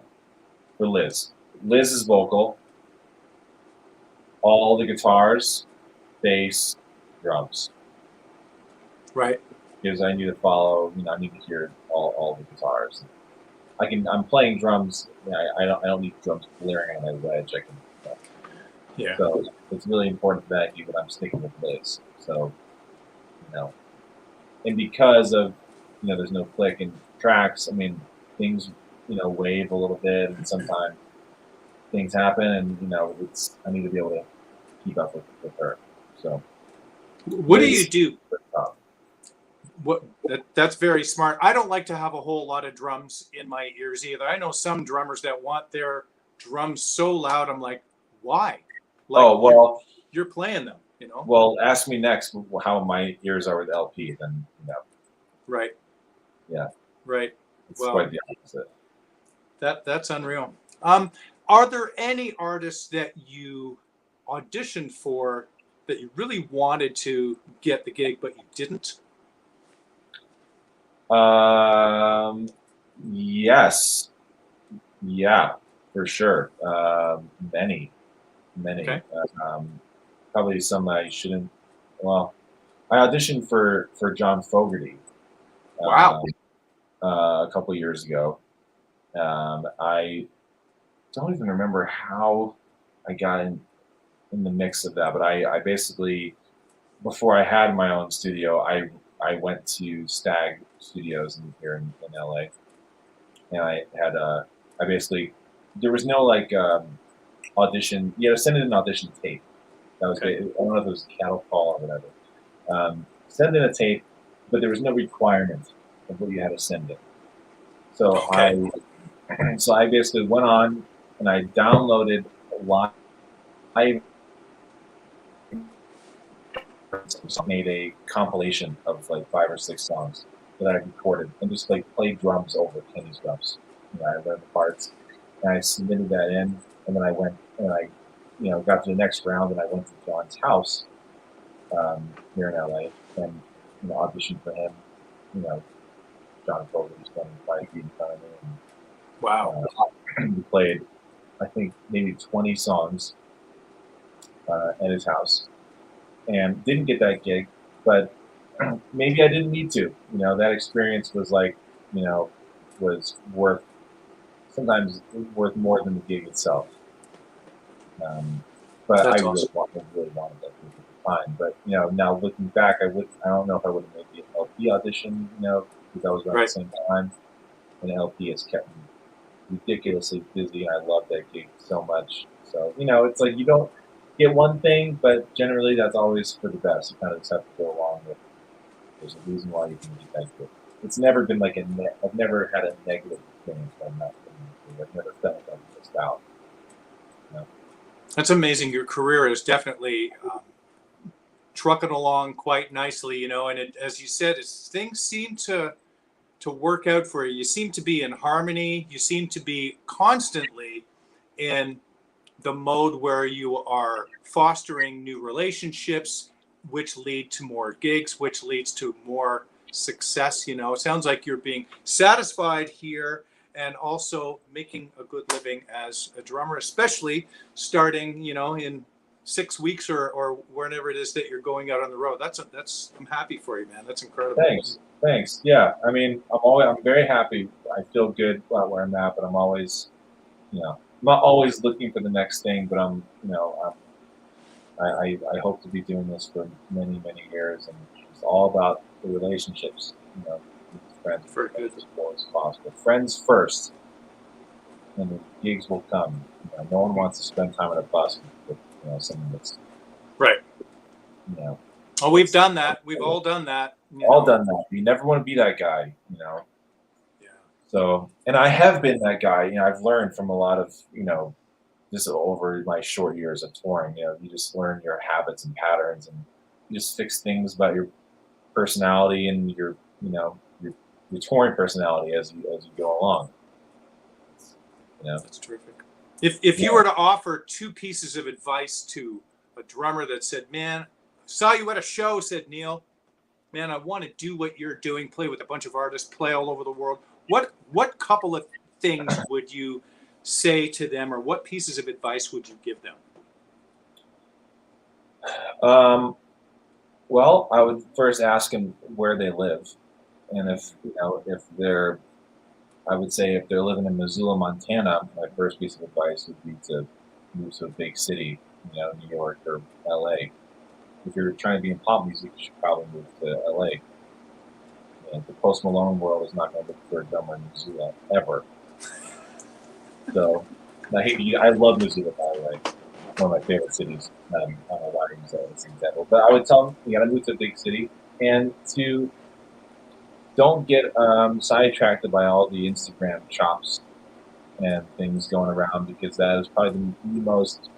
for Liz. Liz is vocal, all the guitars, bass, drums. Right. Because I need to follow, I need to hear all the guitars. I'm playing drums. I don't need drums blaring on my wedge. Yeah. So it's really important that I do, but I'm sticking with Liz. So, and because of, there's no click in tracks, I mean, things, wave a little bit, and sometimes things happen, and, I need to be able to keep up with her. So. What do you do? That's very smart. I don't like to have a whole lot of drums in my ears either. I know some drummers that want their drums so loud. I'm like, why? Like, you're playing them, Well, ask me next how my ears are with LP, then Right. Yeah. Right. It's quite the opposite. That's unreal. Are there any artists that you auditioned for that you really wanted to get the gig but you didn't? Yes. Yeah, for sure. Many. Okay. Probably some I shouldn't. Well, I auditioned for John Fogerty Wow. um, a couple years ago. I don't even remember how I got in the mix of that, but I basically, before I had my own studio, I went to Stag Studios here in LA, and I had I basically, there was no like audition. You had to send in an audition tape. That was Okay. I don't know if it was a cattle call or whatever. Send in a tape, but there was no requirement of what you had to send in. So Okay. I basically went on and I downloaded live, made a compilation of like 5 or 6 songs that I recorded and just like played drums over Kenny's drums. I learned the parts and I submitted that in, and then I went and I, got to the next round and I went to John's house here in LA and auditioned for him. John Fogerty was playing 5 feet in front of me, and Wow. we played, I think, maybe 20 songs at his house, and didn't get that gig, but maybe I didn't need to. That experience was like, was worth sometimes worth more than the gig itself. But I That's really awesome. wanted that gig at the time. But now looking back, I don't know if I would have made the LP audition. Because I was around Right. the same time, and LP has kept me ridiculously busy, and I love that gig so much. So it's like you don't get one thing, but generally that's always for the best. You kind of just have to go along with. There's a reason why you can get that gig. It's never been like I've never had a negative experience from that. I've never felt like I've missed out. That's amazing. Your career is definitely trucking along quite nicely, and as you said, things seem to work out for you. You seem to be in harmony. You seem to be constantly in the mode where you are fostering new relationships, which lead to more gigs, which leads to more success. It sounds like you're being satisfied here and also making a good living as a drummer, especially starting, in 6 weeks or whenever it is that you're going out on the road. I'm happy for you, man. That's incredible. Thanks. Yeah, I mean, I'm very happy. I feel good about where I'm at, but I'm always, I'm not always looking for the next thing. But I hope to be doing this for many, many years, and it's all about the relationships. With friends Very good. as well as possible. Friends first, and the gigs will come. No one wants to spend time on a bus with someone that's Right. you know. Oh, we've done that. We've all done that. All done that. You never want to be that guy. Yeah. So, and I have been that guy. I've learned from a lot of just over my short years of touring. You just learn your habits and patterns, and you just fix things about your personality and your touring personality as you go along. That's terrific. If you were to offer 2 pieces of advice to a drummer that said, "Man, saw you at a show," said Neal, "Man, I want to do what you're doing, play with a bunch of artists, play all over the world." What couple of things would you say to them, or what pieces of advice would you give them? Well, I would first ask them where they live, and if they're, I would say if they're living in Missoula, Montana, my first piece of advice would be to move to a big city, New York or LA. If you're trying to be in pop music, you should probably move to LA. The Post Malone world is not going to look for a drummer in Missoula ever. So, I love Missoula, by the way. One of my favorite cities. I don't know why I use that as an example, but I would tell them you got to move to a big city, and to don't get sidetracked by all the Instagram chops and things going around, because that is probably the most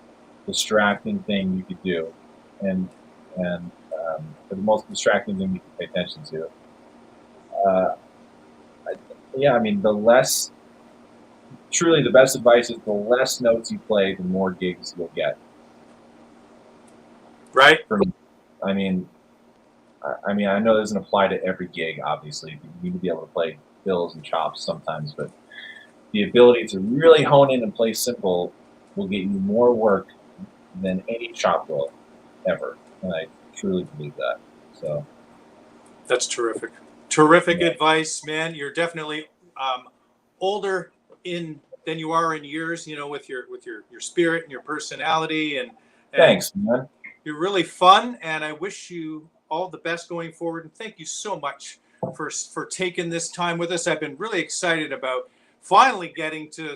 distracting thing you could do, and the most distracting thing you can pay attention to. I mean, truly the best advice is the less notes you play, the more gigs you'll get. Right. For me, I mean, I mean, I know it doesn't apply to every gig, obviously. You need to be able to play fills and chops sometimes, but the ability to really hone in and play simple will get you more work than any chop will ever. And I truly believe that. So That's terrific. Terrific yeah. advice, man. You're definitely older than you are in years, you know, with your spirit and your personality, and Thanks, man. you're really fun, and I wish you all the best going forward. And thank you so much for taking this time with us. I've been really excited about finally getting to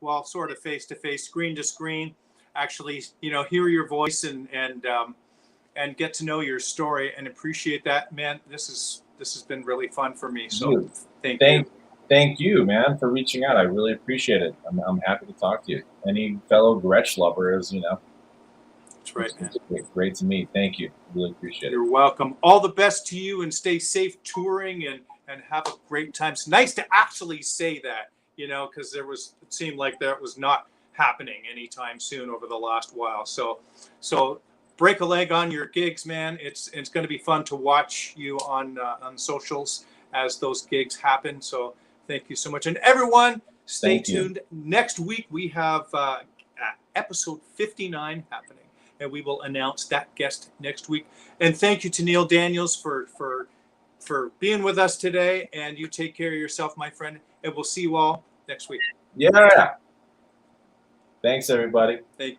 well, sort of face to face, screen to screen, actually, you know, hear your voice and get to know your story, and appreciate that, man. This has been really fun for me. So thank you. Thank you, man, for reaching out. I really appreciate it. I'm happy to talk to you. Any fellow Gretsch lover is, you know. That's right, man. It's great to meet. Thank you. Really appreciate it. You're welcome. All the best to you, and stay safe touring, and have a great time. It's nice to actually say that, you know, because it seemed like that was not happening anytime soon over the last while. So break a leg on your gigs, man. It's going to be fun to watch you on socials as those gigs happen. So thank you so much. And everyone, stay tuned. Next week we have episode 59 happening, and we will announce that guest next week. And thank you to Neal Daniels for being with us today. And you take care of yourself, my friend. And we'll see you all next week. Yeah. Thanks, everybody. Thank you.